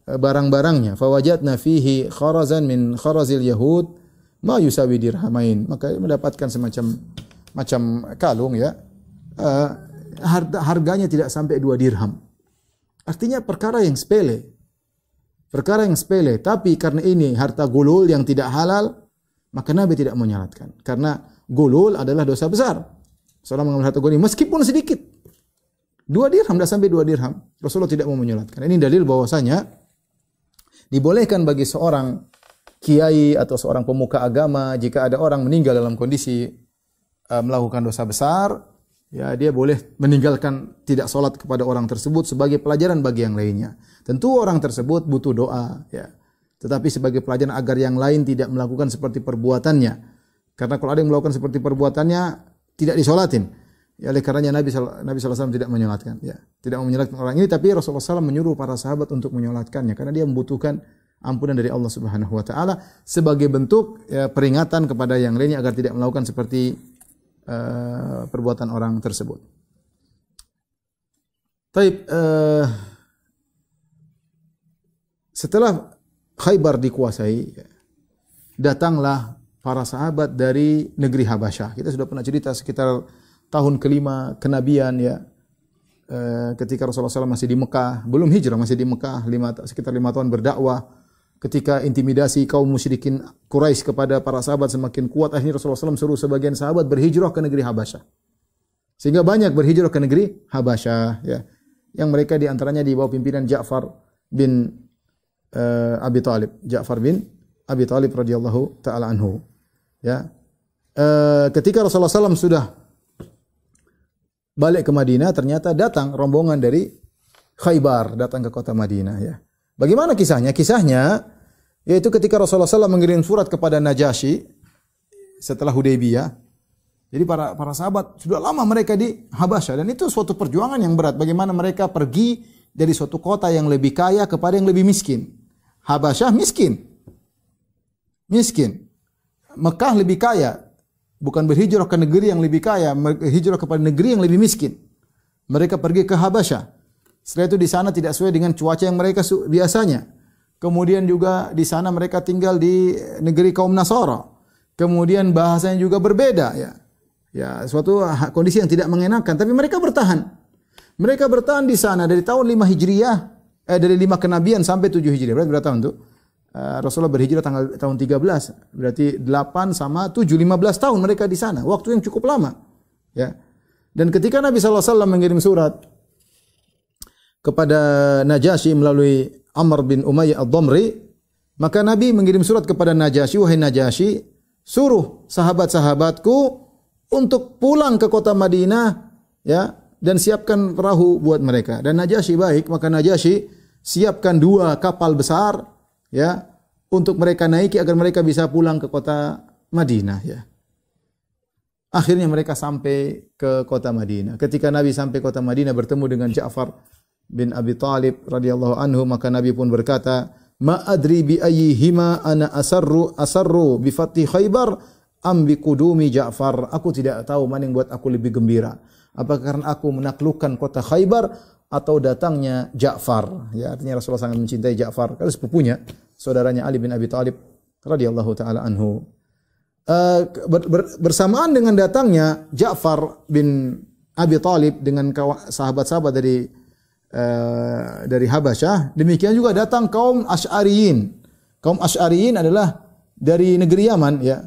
barang-barangnya. Fawajadna fihi kharazan min kharazil yahud ma yusawi dirhamain. Maka mendapatkan semacam kalung, ya. Harganya tidak sampai 2 dirham. Artinya perkara yang sepele. Perkara yang sepele, tapi karena ini harta gulul yang tidak halal, maka Nabi tidak menyalatkan. Karena gulul adalah dosa besar. Seorang mengambil harta ghanimah meskipun sedikit. 2 dirham, tidak sampai 2 dirham. Rasulullah tidak mau menyalatkan. Ini dalil bahwasanya dibolehkan bagi seorang kiai atau seorang pemuka agama, jika ada orang meninggal dalam kondisi melakukan dosa besar, ya dia boleh meninggalkan tidak salat kepada orang tersebut sebagai pelajaran bagi yang lainnya. Tentu orang tersebut butuh doa, ya. Tetapi sebagai pelajaran agar yang lain tidak melakukan seperti perbuatannya. Karena kalau ada yang melakukan seperti perbuatannya, tidak disolatin. Ya, oleh karenanya Nabi SAW tidak menyolatkan. Ya, tidak menyolatkan orang ini, tapi Rasulullah SAW menyuruh para sahabat untuk menyolatkannya. Karena dia membutuhkan ampunan dari Allah Subhanahu Wa Taala sebagai bentuk, ya, peringatan kepada yang lainnya agar tidak melakukan seperti perbuatan orang tersebut. Taib, setelah Khaybar dikuasai, datanglah para sahabat dari negeri Habasyah. Kita sudah pernah cerita sekitar tahun ke-5 kenabian, ya. Ketika Rasulullah SAW masih di Mekah, belum hijrah, masih di Mekah, sekitar 5 tahun berdakwah. Ketika intimidasi kaum musyrikin Quraisy kepada para sahabat semakin kuat, akhirnya Rasulullah SAW suruh sebagian sahabat berhijrah ke negeri Habasyah. Sehingga banyak berhijrah ke negeri Habasyah, ya. Yang mereka diantaranya di bawah pimpinan Ja'far bin Abi Talib, Ja'far bin Abi Talib radhiyallahu taala anhu. Ya. Ketika Rasulullah SAW sudah balik ke Madinah, ternyata datang rombongan dari Khaybar datang ke kota Madinah, ya. Bagaimana kisahnya? Kisahnya yaitu ketika Rasulullah SAW mengirim surat kepada Najasyi setelah Hudaybiyah. Jadi para sahabat sudah lama mereka di Habasyah dan itu suatu perjuangan yang berat. Bagaimana mereka pergi dari suatu kota yang lebih kaya kepada yang lebih miskin. Habasyah miskin. Mekah lebih kaya. Bukan berhijrah ke negeri yang lebih kaya, berhijrah kepada negeri yang lebih miskin. Mereka pergi ke Habasyah. Setelah itu di sana tidak sesuai dengan cuaca yang mereka biasanya. Kemudian juga di sana mereka tinggal di negeri kaum Nasara. Kemudian bahasanya juga berbeda, ya. Ya, suatu kondisi yang tidak mengenakan, tapi mereka bertahan. Mereka bertahan di sana dari tahun 5 Hijriah, dari 5 kenabian sampai 7 Hijriah. Berarti berapa tahun tuh? Rasulullah berhijrah tahun 13. Berarti 8 sama 7, 15 tahun mereka di sana. Waktu yang cukup lama. Ya. Dan ketika Nabi SAW mengirim surat kepada Najasyi melalui Amr bin Umayyah ad-Damri, maka Nabi mengirim surat kepada Najasyi, wahai Najasyi, suruh sahabat-sahabatku untuk pulang ke kota Madinah, ya, dan siapkan perahu buat mereka. Dan Najasyi baik, maka Najasyi siapkan 2 kapal besar, ya, untuk mereka naiki agar mereka bisa pulang ke kota Madinah, ya. Akhirnya mereka sampai ke kota Madinah. Ketika Nabi sampai kota Madinah bertemu dengan Ja'far bin Abi Talib radhiyallahu anhu, maka Nabi pun berkata, "Ma adri bi ayyihima ana asarru bi fathi Khaybar am bi qudumi Ja'far." Aku tidak tahu mana yang buat aku lebih gembira. Apakah karena aku menaklukkan kota Khaybar atau datangnya Ja'far? Ya, artinya Rasulullah sangat mencintai Ja'far, karena sepupunya, saudaranya Ali bin Abi Talib radhiyallahu taala anhu. Bersamaan dengan datangnya Ja'far bin Abi Talib dengan sahabat-sahabat dari Habasyah, demikian juga datang kaum Asy'ariyin. Kaum Asy'ariyin adalah dari negeri Yaman, ya.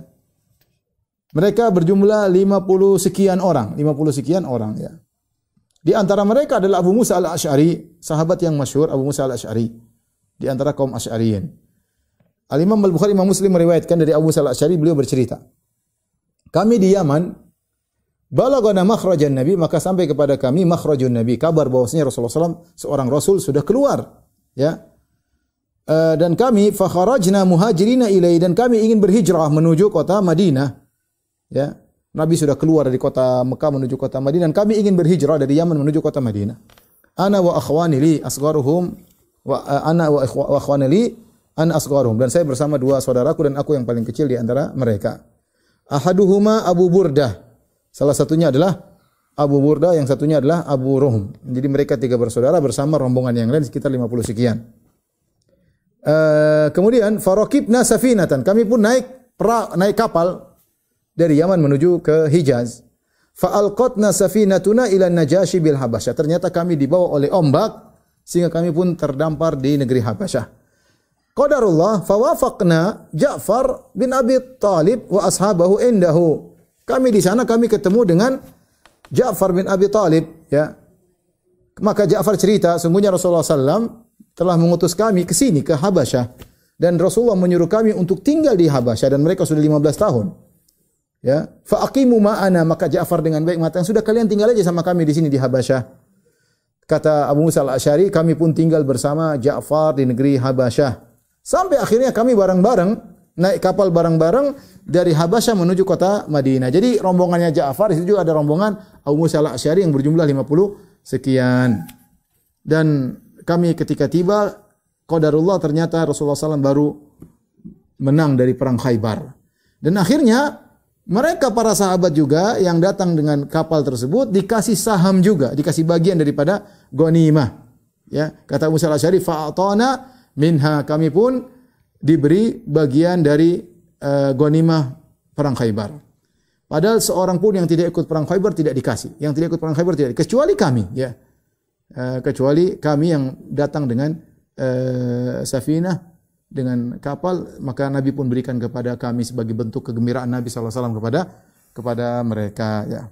Mereka berjumlah 50 sekian orang, ya. Di antara mereka adalah Abu Musa al-Asy'ari, sahabat yang masyhur Abu Musa al-Asy'ari, di antara kaum Asy'ariyin. Al-Imam Al-Bukhari, Imam Muslim meriwayatkan dari Abu Musa al-Asy'ari, beliau bercerita, kami di Yaman, balagana makhrajan Nabi, maka sampai kepada kami makhrajun Nabi, kabar bahwasanya Rasulullah SAW, seorang Rasul, sudah keluar, ya. Dan kami fakharajna muhajirina ilai, dan kami ingin berhijrah menuju kota Madinah, ya. Nabi sudah keluar dari kota Mekah menuju kota Madinah, dan kami ingin berhijrah dari Yaman menuju kota Madinah. Ana wa akhwani li asgharuhum wa ana wa akhwani li an asgharuhum, dan saya bersama 2 saudaraku dan aku yang paling kecil di antara mereka. Ahaduhuma Abu Burdah, salah satunya adalah Abu Burdah, yang satunya adalah Abu Ruhm. Jadi mereka 3 bersaudara bersama rombongan yang lain sekitar 50 sekian. Kemudian farakibna safinatan, kami pun naik kapal dari Yaman menuju ke Hijaz. Fa'alqatna safinatuna ila Najasyi bil Habasyah. Ternyata kami dibawa oleh ombak sehingga kami pun terdampar di negeri Habasyah. Qadarullah fawafaqna Ja'far bin Abi Talib wa ashabahu indahu. Kami di sana kami ketemu dengan Ja'far bin Abi Talib, ya. Maka Ja'far cerita, sungguhnya Rasulullah SAW telah mengutus kami ke sini, ke Habasyah, dan Rasulullah menyuruh kami untuk tinggal di Habasyah, dan mereka sudah 15 tahun. Ya, fa aqimu ma'ana, maka Ja'far dengan baik mengatakan, sudah kalian tinggal aja sama kami di sini di Habasyah. Kata Abu Musa al-Asy'ari, kami pun tinggal bersama Ja'far di negeri Habasyah. Sampai akhirnya kami bareng-bareng naik kapal bareng-bareng dari Habasyah menuju kota Madinah. Jadi rombongannya Ja'far, itu juga ada rombongan Abu Musa al-Asy'ari yang berjumlah 50 sekian. Dan kami ketika tiba, qadarullah ternyata Rasulullah SAW baru menang dari perang Khaybar. Dan akhirnya mereka para sahabat juga yang datang dengan kapal tersebut dikasih saham juga, dikasih bagian daripada ghanimah. Ya, kata Abu Musa al-Asy'ari, fa'atana minha, kami pun diberi bagian dari ghanimah perang Khaybar. Padahal seorang pun yang tidak ikut perang Khaybar tidak dikasih. Yang tidak ikut perang Khaybar tidak dikasih, kecuali kami, ya. Kecuali kami yang datang dengan safinah, dengan kapal, maka Nabi pun berikan kepada kami sebagai bentuk kegembiraan Nabi SAW kepada mereka, ya.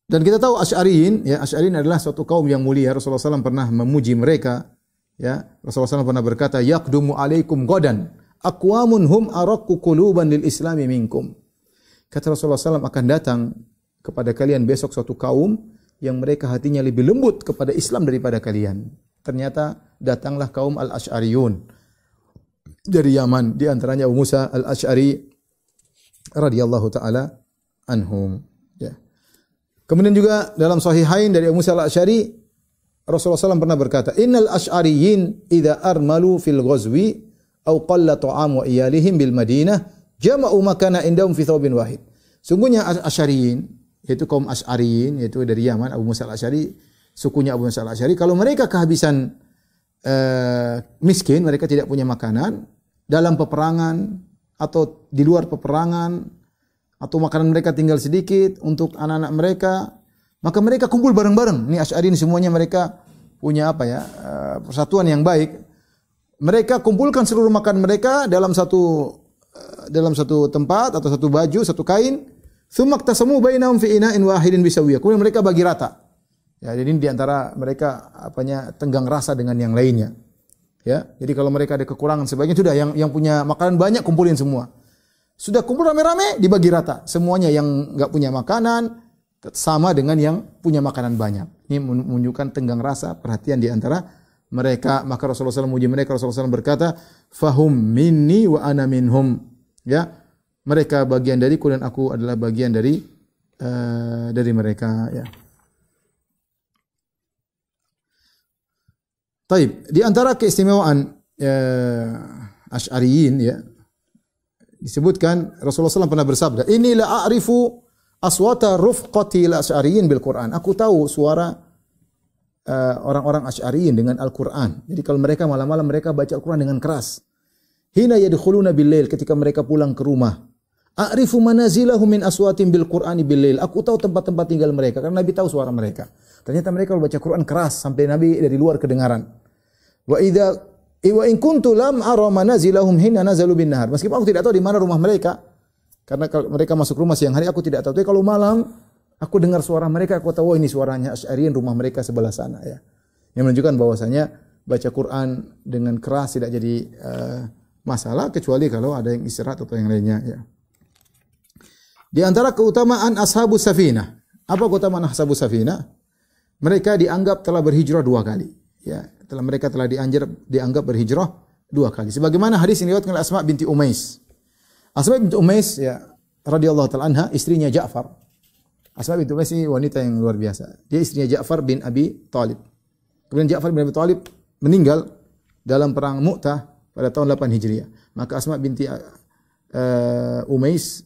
Dan kita tahu Asy'ariyin, ya, Asy'ariyin adalah suatu kaum yang mulia. Rasulullah SAW pernah memuji mereka, ya. Rasulullah SAW pernah berkata, yaqdumu alaikum godan aqwamun hum araqqu quluban lil islami minkum. Kata Rasulullah SAW, akan datang kepada kalian besok suatu kaum yang mereka hatinya lebih lembut kepada Islam daripada kalian. Ternyata datanglah kaum al-Asy'ariyun dari Yaman, di antaranya Abu Musa al-Asy'ari radhiyallahu taala anhum, ya. Kemudian juga dalam Sahihain dari Abu Musa al-Asy'ari, Rasulullah SAW pernah berkata, innal asy'ariyin idza armalu fil ghazwi aw qalla ta'am wa iyalihim bil Madinah jama'u makana indahum fi thawbin wahid. Sungguhnya Asy'ariyin, yaitu kaum Asy'ariyin, yaitu dari Yaman, Abu Musa al-Asy'ari, sukunya Abu Musa al-Asy'ari, kalau mereka kehabisan miskin, mereka tidak punya makanan dalam peperangan atau di luar peperangan, atau makanan mereka tinggal sedikit untuk anak-anak mereka, maka mereka kumpul bareng-bareng. Ini Asy'ari ini semuanya mereka punya apa ya, persatuan yang baik. Mereka kumpulkan seluruh makan mereka dalam satu tempat atau satu baju, satu kain. Tsumma iqtasamu bainahum fi ina'in wahidin bisawiyah. Kemudian mereka bagi rata. Ya, jadi di antara mereka tenggang rasa dengan yang lainnya. Ya, jadi kalau mereka ada kekurangan sebagian sudah yang punya makanan banyak kumpulin semua. Sudah kumpul rame-rame dibagi rata. Semuanya yang enggak punya makanan sama dengan yang punya makanan banyak. Ini menunjukkan tenggang rasa, perhatian di antara mereka. Maka Rasulullah SAW memuji mereka. Rasulullah SAW berkata, "Fahum minni wa ana minhum." Ya, mereka bagian dariku dan aku adalah bagian dari mereka. Ya. Taib, di antara keistimewaan Asy'ariyin ya, disebutkan Rasulullah SAW pernah bersabda, "Inni la a'rifu aswata rufqati al-Asy'ariyin bil Qur'an." Aku tahu suara orang-orang Asy'ariyin dengan Al-Qur'an. Jadi kalau mereka malam-malam mereka baca Al-Qur'an dengan keras. Hina yadkhuluna bil-lail, ketika mereka pulang ke rumah. A'rifu manazilahum min aswatin bil Qur'ani bil-lail. Aku tahu tempat-tempat tinggal mereka karena Nabi tahu suara mereka. Ternyata mereka baca Quran keras sampai Nabi dari luar kedengaran. Wa in kuntu lam ara manazilahum hina nazalu bin nahar. Meskipun aku tidak tahu di mana rumah mereka. Karena kalau mereka masuk rumah siang hari aku tidak tahu. Tapi kalau malam aku dengar suara mereka, aku tahu ini suaranya Asy'ariyin, rumah mereka sebelah sana ya. Yang menunjukkan bahwasanya baca Quran dengan keras tidak jadi masalah kecuali kalau ada yang istirahat atau yang lainnya ya. Di antara keutamaan ashabus safinah. Apa keutamaan ashabus safinah? Mereka dianggap telah berhijrah 2 kali. Ya, mereka telah dianggap berhijrah 2 kali. Sebagaimana hadis yang diriwayatkan oleh Asma binti Umais. Asma binti Umais ya radhiyallahu ta'ala anha, istrinya Ja'far. Asma binti Umais ini wanita yang luar biasa. Dia istrinya Ja'far bin Abi Thalib. Kemudian Ja'far bin Abi Thalib meninggal dalam perang Mu'tah pada tahun 8 Hijriah. Maka Asma binti Umais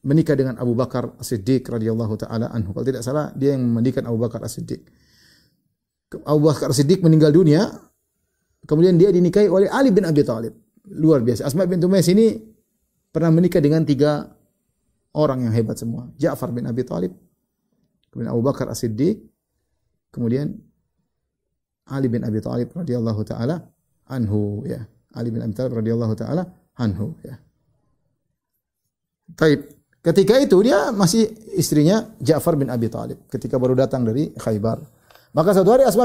menikah dengan Abu Bakar As-Siddiq radhiyallahu taala anhu. Kalau tidak salah dia yang menikah Abu Bakar As-Siddiq. Abu Bakar As-Siddiq meninggal dunia, kemudian dia dinikahi oleh Ali bin Abi Thalib. Luar biasa. Asma binti Umais ini pernah menikah dengan 3 orang yang hebat semua. Ja'far bin Abi Thalib, kemudian Abu Bakar As-Siddiq, kemudian Ali bin Abi Thalib radhiyallahu taala anhu ya. Ali bin Abi Thalib radhiyallahu taala anhu ya. Taib. Ketika itu dia masih istrinya Ja'far bin Abi Thalib ketika baru datang dari Khaybar. Maka suatu hari Asma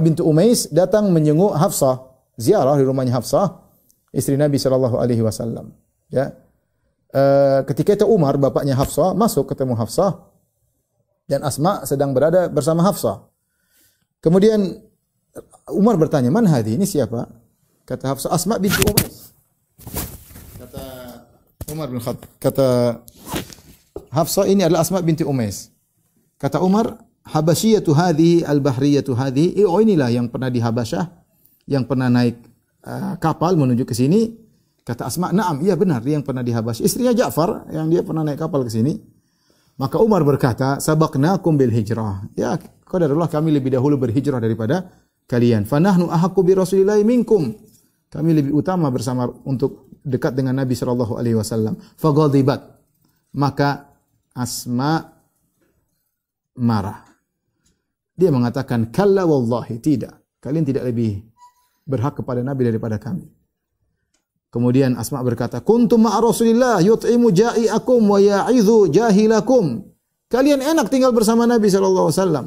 binti Umais datang menjenguk Hafsah, ziarah di rumahnya Hafsah, istri Nabi sallallahu alaihi wasallam. Ya. Ketika itu Umar bapaknya Hafsah masuk ketemu Hafsah dan Asma sedang berada bersama Hafsah. Kemudian Umar bertanya, "Man hadhi? Ini siapa?" Kata Hafsah, "Asma binti Umais." Umar bin Khattab kata Hafsah, ini adalah Asma binti Umais. Kata Umar, "Habasyiyatu hadhihi al-bahriyatu hadhihi." Oh, inilah yang pernah di Habasyah, yang pernah naik kapal menuju ke sini. Kata Asma, "Na'am, iya benar, dia yang pernah di Habasyah." Istrinya Ja'far yang dia pernah naik kapal ke sini. Maka Umar berkata, "Sabaqnakum bil hijrah." Ya, qadarullah kami lebih dahulu berhijrah daripada kalian. "Fa nahnu ahaqqu bi Rasulillahi minkum." Kami lebih utama bersama untuk dekat dengan Nabi sallallahu alaihi wasallam. Faghadibat. Maka Asma marah. Dia mengatakan, "Kalla wallahi, tidak. Kalian tidak lebih berhak kepada Nabi daripada kami." Kemudian Asma berkata, "Kuntum ma'a Rasulillah yut'imu ja'iakum wa ya'idhu jahilakum." Kalian enak tinggal bersama Nabi sallallahu alaihi wasallam.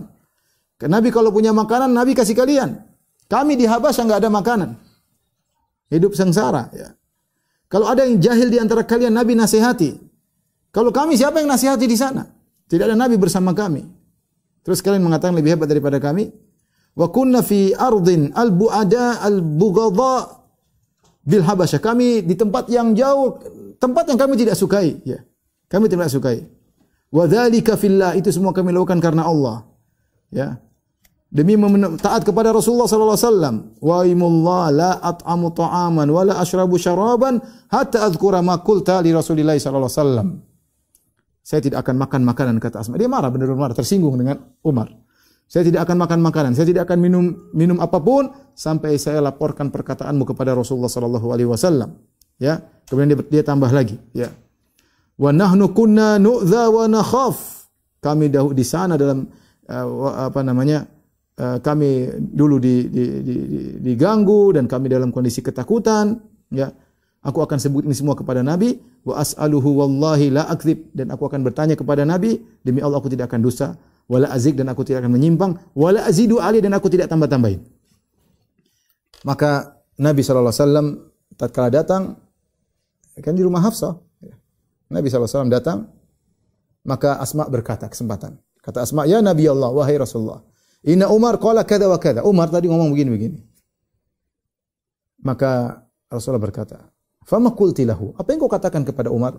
Nabi kalau punya makanan, Nabi kasih kalian. Kami di Habasyah enggak ada makanan. Hidup sengsara ya. Kalau ada yang jahil di antara kalian, Nabi nasihati. Kalau kami, siapa yang nasihati di sana? Tidak ada Nabi bersama kami. Terus kalian mengatakan lebih hebat daripada kami? Wa kunna fi ardin al-bu'ada al-bughadha bil Habasyah. Kami di tempat yang jauh, tempat yang kami tidak sukai. Ya. Kami tidak sukai. Wa dzalika fillah, itu semua kami lakukan karena Allah. Ya. Demi taat kepada Rasulullah sallallahu alaihi wasallam. Wa imullah la at'amu ta'aman wa la ashrabu syaraban hatta adhkura ma qulta li Rasulillah sallallahu alaihi wasallam. Saya tidak akan makan makanan, kata Asma. Dia marah, benar-benar marah, tersinggung dengan Umar. Saya tidak akan makan makanan, saya tidak akan minum apapun sampai saya laporkan perkataanmu kepada Rasulullah sallallahu alaihi wasallam. Ya. Kemudian dia tambah lagi, ya. Wa nahnu kunna nu'dha wa nakhaf. Kami di sana dalam kami dulu diganggu dan kami dalam kondisi ketakutan, ya. Aku akan sebut ini semua kepada Nabi, wa as'aluhu wallahi la akdzib, dan aku akan bertanya kepada Nabi, demi Allah aku tidak akan dusta, wala azik, dan aku tidak akan menyimpang, wala azidu ali, dan aku tidak tambah-tambahin. Maka Nabi SAW tatkala datang, kan di rumah Hafsah, Nabi SAW datang, maka Asma berkata, kesempatan. Kata Asma, ya Nabi Allah, wahai Rasulullah, inna Umar qala kada wa kada. Umar tadi ngomong begini-begini. Maka Rasulullah berkata, fama qulti lahu? Apa yang kau katakan kepada Umar?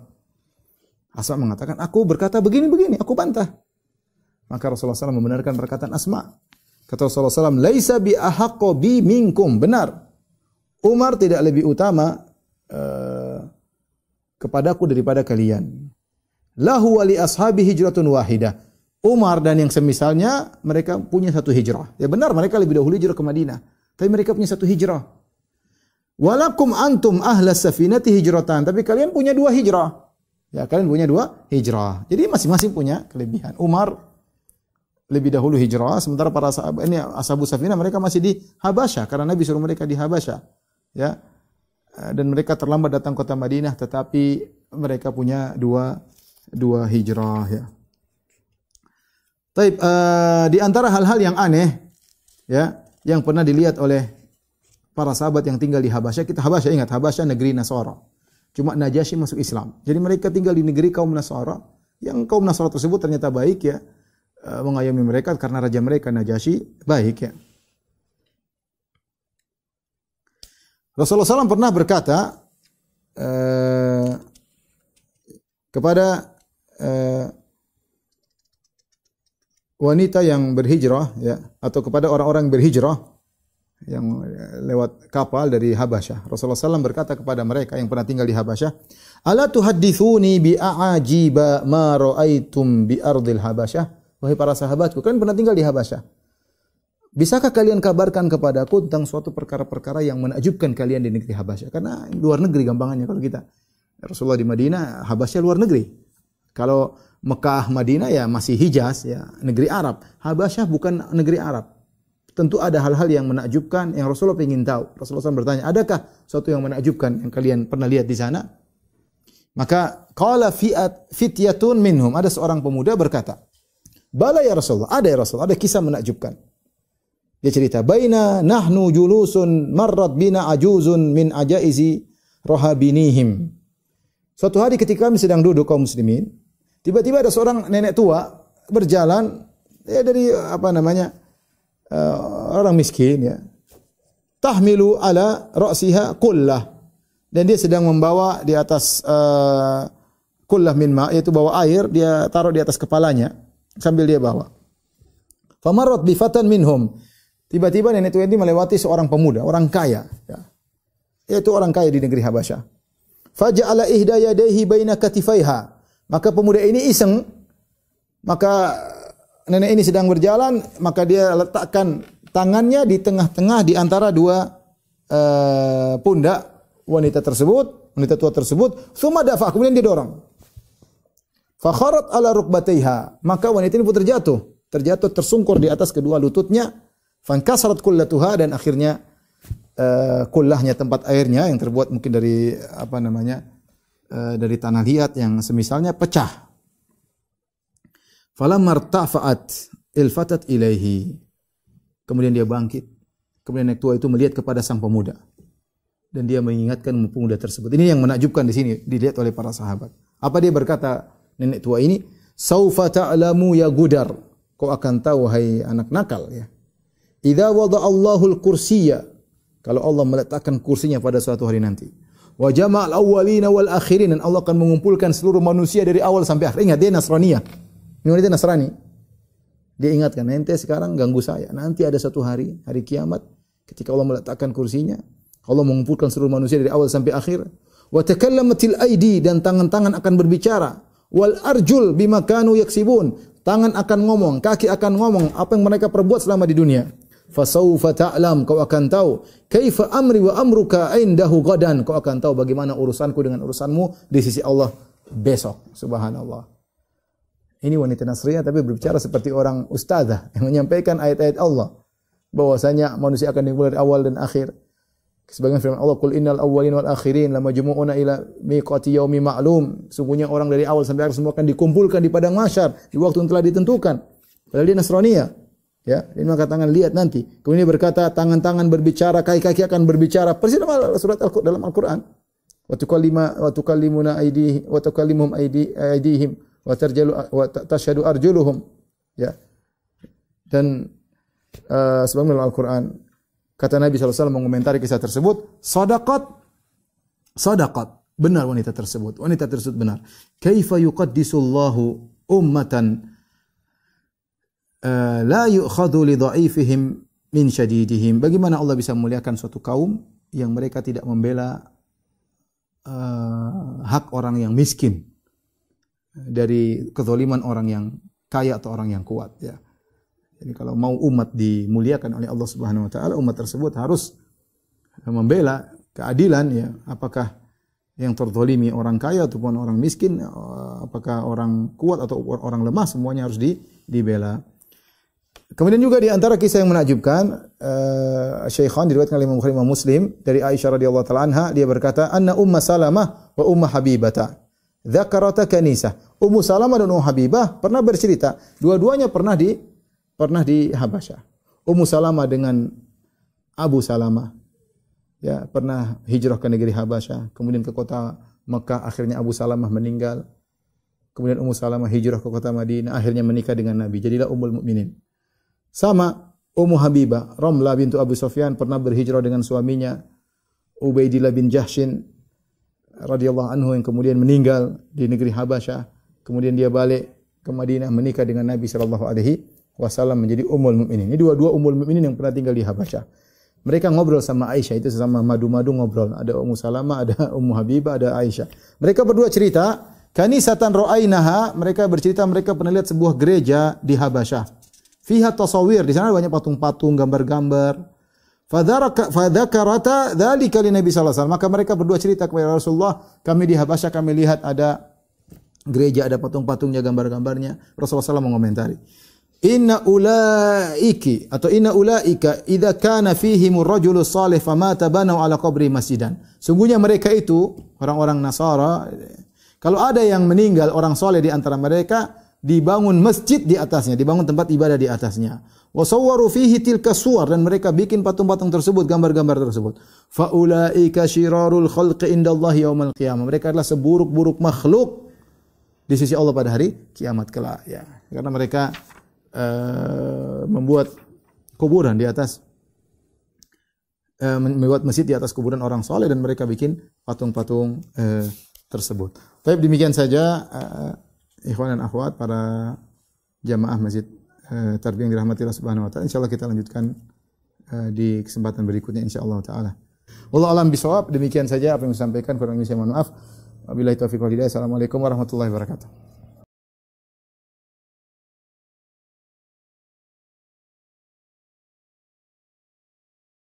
Asma mengatakan, aku berkata begini-begini, aku bantah. Maka Rasulullah SAW membenarkan perkataan Asma. Kata Rasulullah SAW, laisa bi ahaqqo bi minkum. Benar. Umar tidak lebih utama kepadaku daripada kalian. Lahu wa li ashabi hijratun wahidah. Umar dan yang semisalnya mereka punya satu hijrah. Ya benar, mereka lebih dahulu hijrah ke Madinah. Tapi mereka punya satu hijrah. Walakum antum ahlas safinati hijratan. Tapi kalian punya dua hijrah. Ya, kalian punya dua hijrah. Jadi masing-masing punya kelebihan. Umar lebih dahulu hijrah, sementara para sahabat ini ashabu safinah mereka masih di Habasyah karena Nabi suruh mereka di Habasyah. Ya. Dan mereka terlambat datang kota Madinah, tetapi mereka punya dua hijrah, ya. Taib, di antara hal-hal yang aneh, ya, yang pernah dilihat oleh para sahabat yang tinggal di Habasyah, Habasyah ingat, Habasyah negeri Nasara. Cuma Najasyi masuk Islam. Jadi mereka tinggal di negeri kaum Nasara, yang kaum Nasara tersebut ternyata baik, ya, mengayomi mereka karena raja mereka Najasyi baik, ya. Rasulullah SAW pernah berkata kepada wanita yang berhijrah, ya, atau kepada orang-orang yang berhijrah yang lewat kapal dari Habasyah. Rasulullah SAW berkata kepada mereka yang pernah tinggal di Habasyah, ala tuhaddithuni bi a'ajiba ma ra'aitum bi ardil Habasyah. Wahai para sahabatku, kalian pernah tinggal di Habasyah. Bisakah kalian kabarkan kepadaku tentang suatu perkara-perkara yang menakjubkan kalian di negeri Habasyah? Karena luar negeri gampangannya kalau kita. Rasulullah di Madinah, Habasyah luar negeri. Kalau Mekah, Madinah ya masih Hijaz, ya, negeri Arab. Habasyah bukan negeri Arab. Tentu ada hal-hal yang menakjubkan yang Rasulullah ingin tahu. Rasulullah SAW bertanya, adakah sesuatu yang menakjubkan yang kalian pernah lihat di sana? Maka qala fityatun minhum, ada seorang pemuda berkata, bala ya Rasulullah, ada ya Rasulullah, ada kisah menakjubkan. Dia cerita, baina nahnu julusun marrat bina ajuzun min ajaizi rohabinihim. Suatu hari ketika kami sedang duduk kaum muslimin, tiba-tiba ada seorang nenek tua berjalan, ya, dari orang miskin, ya. Tahmilu ala ra'siha qullah, dan dia sedang membawa di atas qullah min ma, yaitu bawa air, dia taruh di atas kepalanya sambil dia bawa. Famarrat bi fatan minhum. Tiba-tiba nenek tua ini melewati seorang pemuda, orang kaya, ya. Yaitu orang kaya di negeri Habasyah. Faja'ala ihda yadayhi baina katifaiha. Maka pemuda ini iseng, maka nenek ini sedang berjalan, maka dia letakkan tangannya di tengah-tengah di antara dua pundak wanita tua tersebut, thumma dafa, kemudian dia dorong. Fa kharat ala rukbataiha, maka wanita ini pun terjatuh tersungkur di atas kedua lututnya, fankasarat kullatuha, dan akhirnya kullahnya, tempat airnya yang terbuat mungkin dari dari tanah liat yang semisalnya, pecah. Falamma irtafa'at ilfatat ilaihi. Kemudian dia bangkit. Kemudian nenek tua itu melihat kepada sang pemuda. Dan dia mengingatkan pemuda tersebut. Ini yang menakjubkan di sini dilihat oleh para sahabat. Apa dia berkata nenek tua ini? Saufa ta'lamu ya gudar. Kau akan tahu hai anak nakal, ya. Idza wada'allahu al-kursiyya. Kalau Allah meletakkan kursinya pada suatu hari nanti. Wa jama'al awwalina wal akhirin, dan Allah akan mengumpulkan seluruh manusia dari awal sampai akhir. Ingat, dia Nasraniyah. Ini wanita Nasrani. Dia ingatkan, ente sekarang ganggu saya. Nanti ada satu hari kiamat, ketika Allah meletakkan kursinya, Allah mengumpulkan seluruh manusia dari awal sampai akhir. Wa takallamatil aidi, dan tangan-tangan akan berbicara. Wal arjul bima kanu yaksibun. Tangan akan ngomong, kaki akan ngomong apa yang mereka perbuat selama di dunia. Fasaufa ta'lam, kau akan tahu. Kaifa amri wa amruka indahu gadan, kau akan tahu bagaimana urusanku dengan urusanmu di sisi Allah besok. Subhanallah. Ini wanita Nasriyah tapi berbicara seperti orang ustazah yang menyampaikan ayat-ayat Allah, bahwasanya manusia akan dimulai dari awal dan akhir. Sebagian firman Allah, "Qul innal awwalin wal akhirin lamajmu'una ila miqati yaumi ma'lum." Sungguhnya orang dari awal sampai akhir semua akan dikumpulkan di padang mahsyar di waktu yang telah ditentukan. Padahal dia Nasraniyah. Ya, ini maka tangan lihat nanti. Kemudian dia berkata, tangan-tangan berbicara, kaki-kaki akan berbicara. Persis dalam surat dalam Al-Qur'an. Wa tukallimuna aydihim wa tukallimuhum aydihim wa tarjalu wa tashhadu arjuluhum. Ya. Dan sebagaimana dalam Al-Qur'an kata Nabi SAW mengomentari kisah tersebut, sadaqat. Benar wanita tersebut. Wanita tersebut benar. Kaifa yuqaddisullahu ummatan la yu'khadhu li dha'ifihim min syadidihim. Bagaimana Allah bisa memuliakan suatu kaum yang mereka tidak membela hak orang yang miskin dari kezaliman orang yang kaya atau orang yang kuat, ya. Jadi kalau mau umat dimuliakan oleh Allah Subhanahu wa taala, umat tersebut harus membela keadilan, ya. Apakah yang terzalimi orang kaya ataupun orang miskin, apakah orang kuat atau orang lemah, semuanya harus dibela. Kemudian juga di antara kisah yang menakjubkan, Syaikhan diriwayatkan oleh Imam Bukhari, Imam Muslim, dari Aisyah radhiyallahu taala anha, dia berkata, "Anna Umma Salamah wa Umma Habibata dzakarata kanisah." Ummu Salamah dan Ummu Habibah pernah bercerita, dua-duanya pernah di Habasyah. Ummu Salamah dengan Abu Salamah, ya, pernah hijrah ke negeri Habasyah, kemudian ke kota Mekah, akhirnya Abu Salamah meninggal. Kemudian Ummu Salamah hijrah ke kota Madinah, akhirnya menikah dengan Nabi. Jadilah Ummul Mukminin. Sama Ummu Habibah, Ramlah bintu Abu Sufyan, pernah berhijrah dengan suaminya Ubaidillah bin Jahshin radhiyallahu anhu, yang kemudian meninggal di negeri Habasyah. Kemudian dia balik ke Madinah, menikah dengan Nabi sallallahu alaihi wasallam, menjadi Ummul Mukminin. Ini dua-dua Ummul Mukminin yang pernah tinggal di Habasyah. Mereka ngobrol sama Aisyah, itu sesama madu-madu ngobrol. Ada Ummu Salamah, ada Ummu Habibah, ada Aisyah. Mereka berdua cerita, kanisatan ra'ainaha, mereka bercerita mereka pernah lihat sebuah gereja di Habasyah. Fiha tasawir, di sana banyak patung-patung, gambar-gambar. Fadzakarata dzalika li Nabi sallallahu alaihi wasallam. Maka mereka berdua cerita kepada Rasulullah, kami di Habasyah kami lihat ada gereja, ada patung-patungnya, gambar-gambarnya. Rasulullah SAW mengomentari, inna ulaika idza kana fihimur rajulu salih famata banau ala qabri masjidan. Sungguhnya mereka itu orang-orang Nasara, kalau ada yang meninggal orang saleh di antara mereka, dibangun masjid di atasnya, dibangun tempat ibadah di atasnya. Wa sawwaru fihi tilka suwar, dan mereka bikin patung-patung tersebut, gambar-gambar tersebut. Fa ulaika syirarul khalqi indallahi yaumil qiyamah. Mereka adalah seburuk-buruk makhluk di sisi Allah pada hari kiamat kelak, ya. Karena mereka membuat kuburan di atas, membuat masjid di atas kuburan orang soleh, dan mereka bikin patung-patung tersebut. Baik, demikian saja ikhwan dan akhwat, para jamaah Masjid Tarbiyah yang dirahmati Allah Subhanahu wa taala. Insyaallah kita lanjutkan di kesempatan berikutnya insyaallah taala. Wallahu a'lam bishawab. Demikian saja apa yang saya sampaikan, kurang lebih saya mohon maaf. Wabillahi taufiq wal hidayah. Assalamualaikum warahmatullahi wabarakatuh.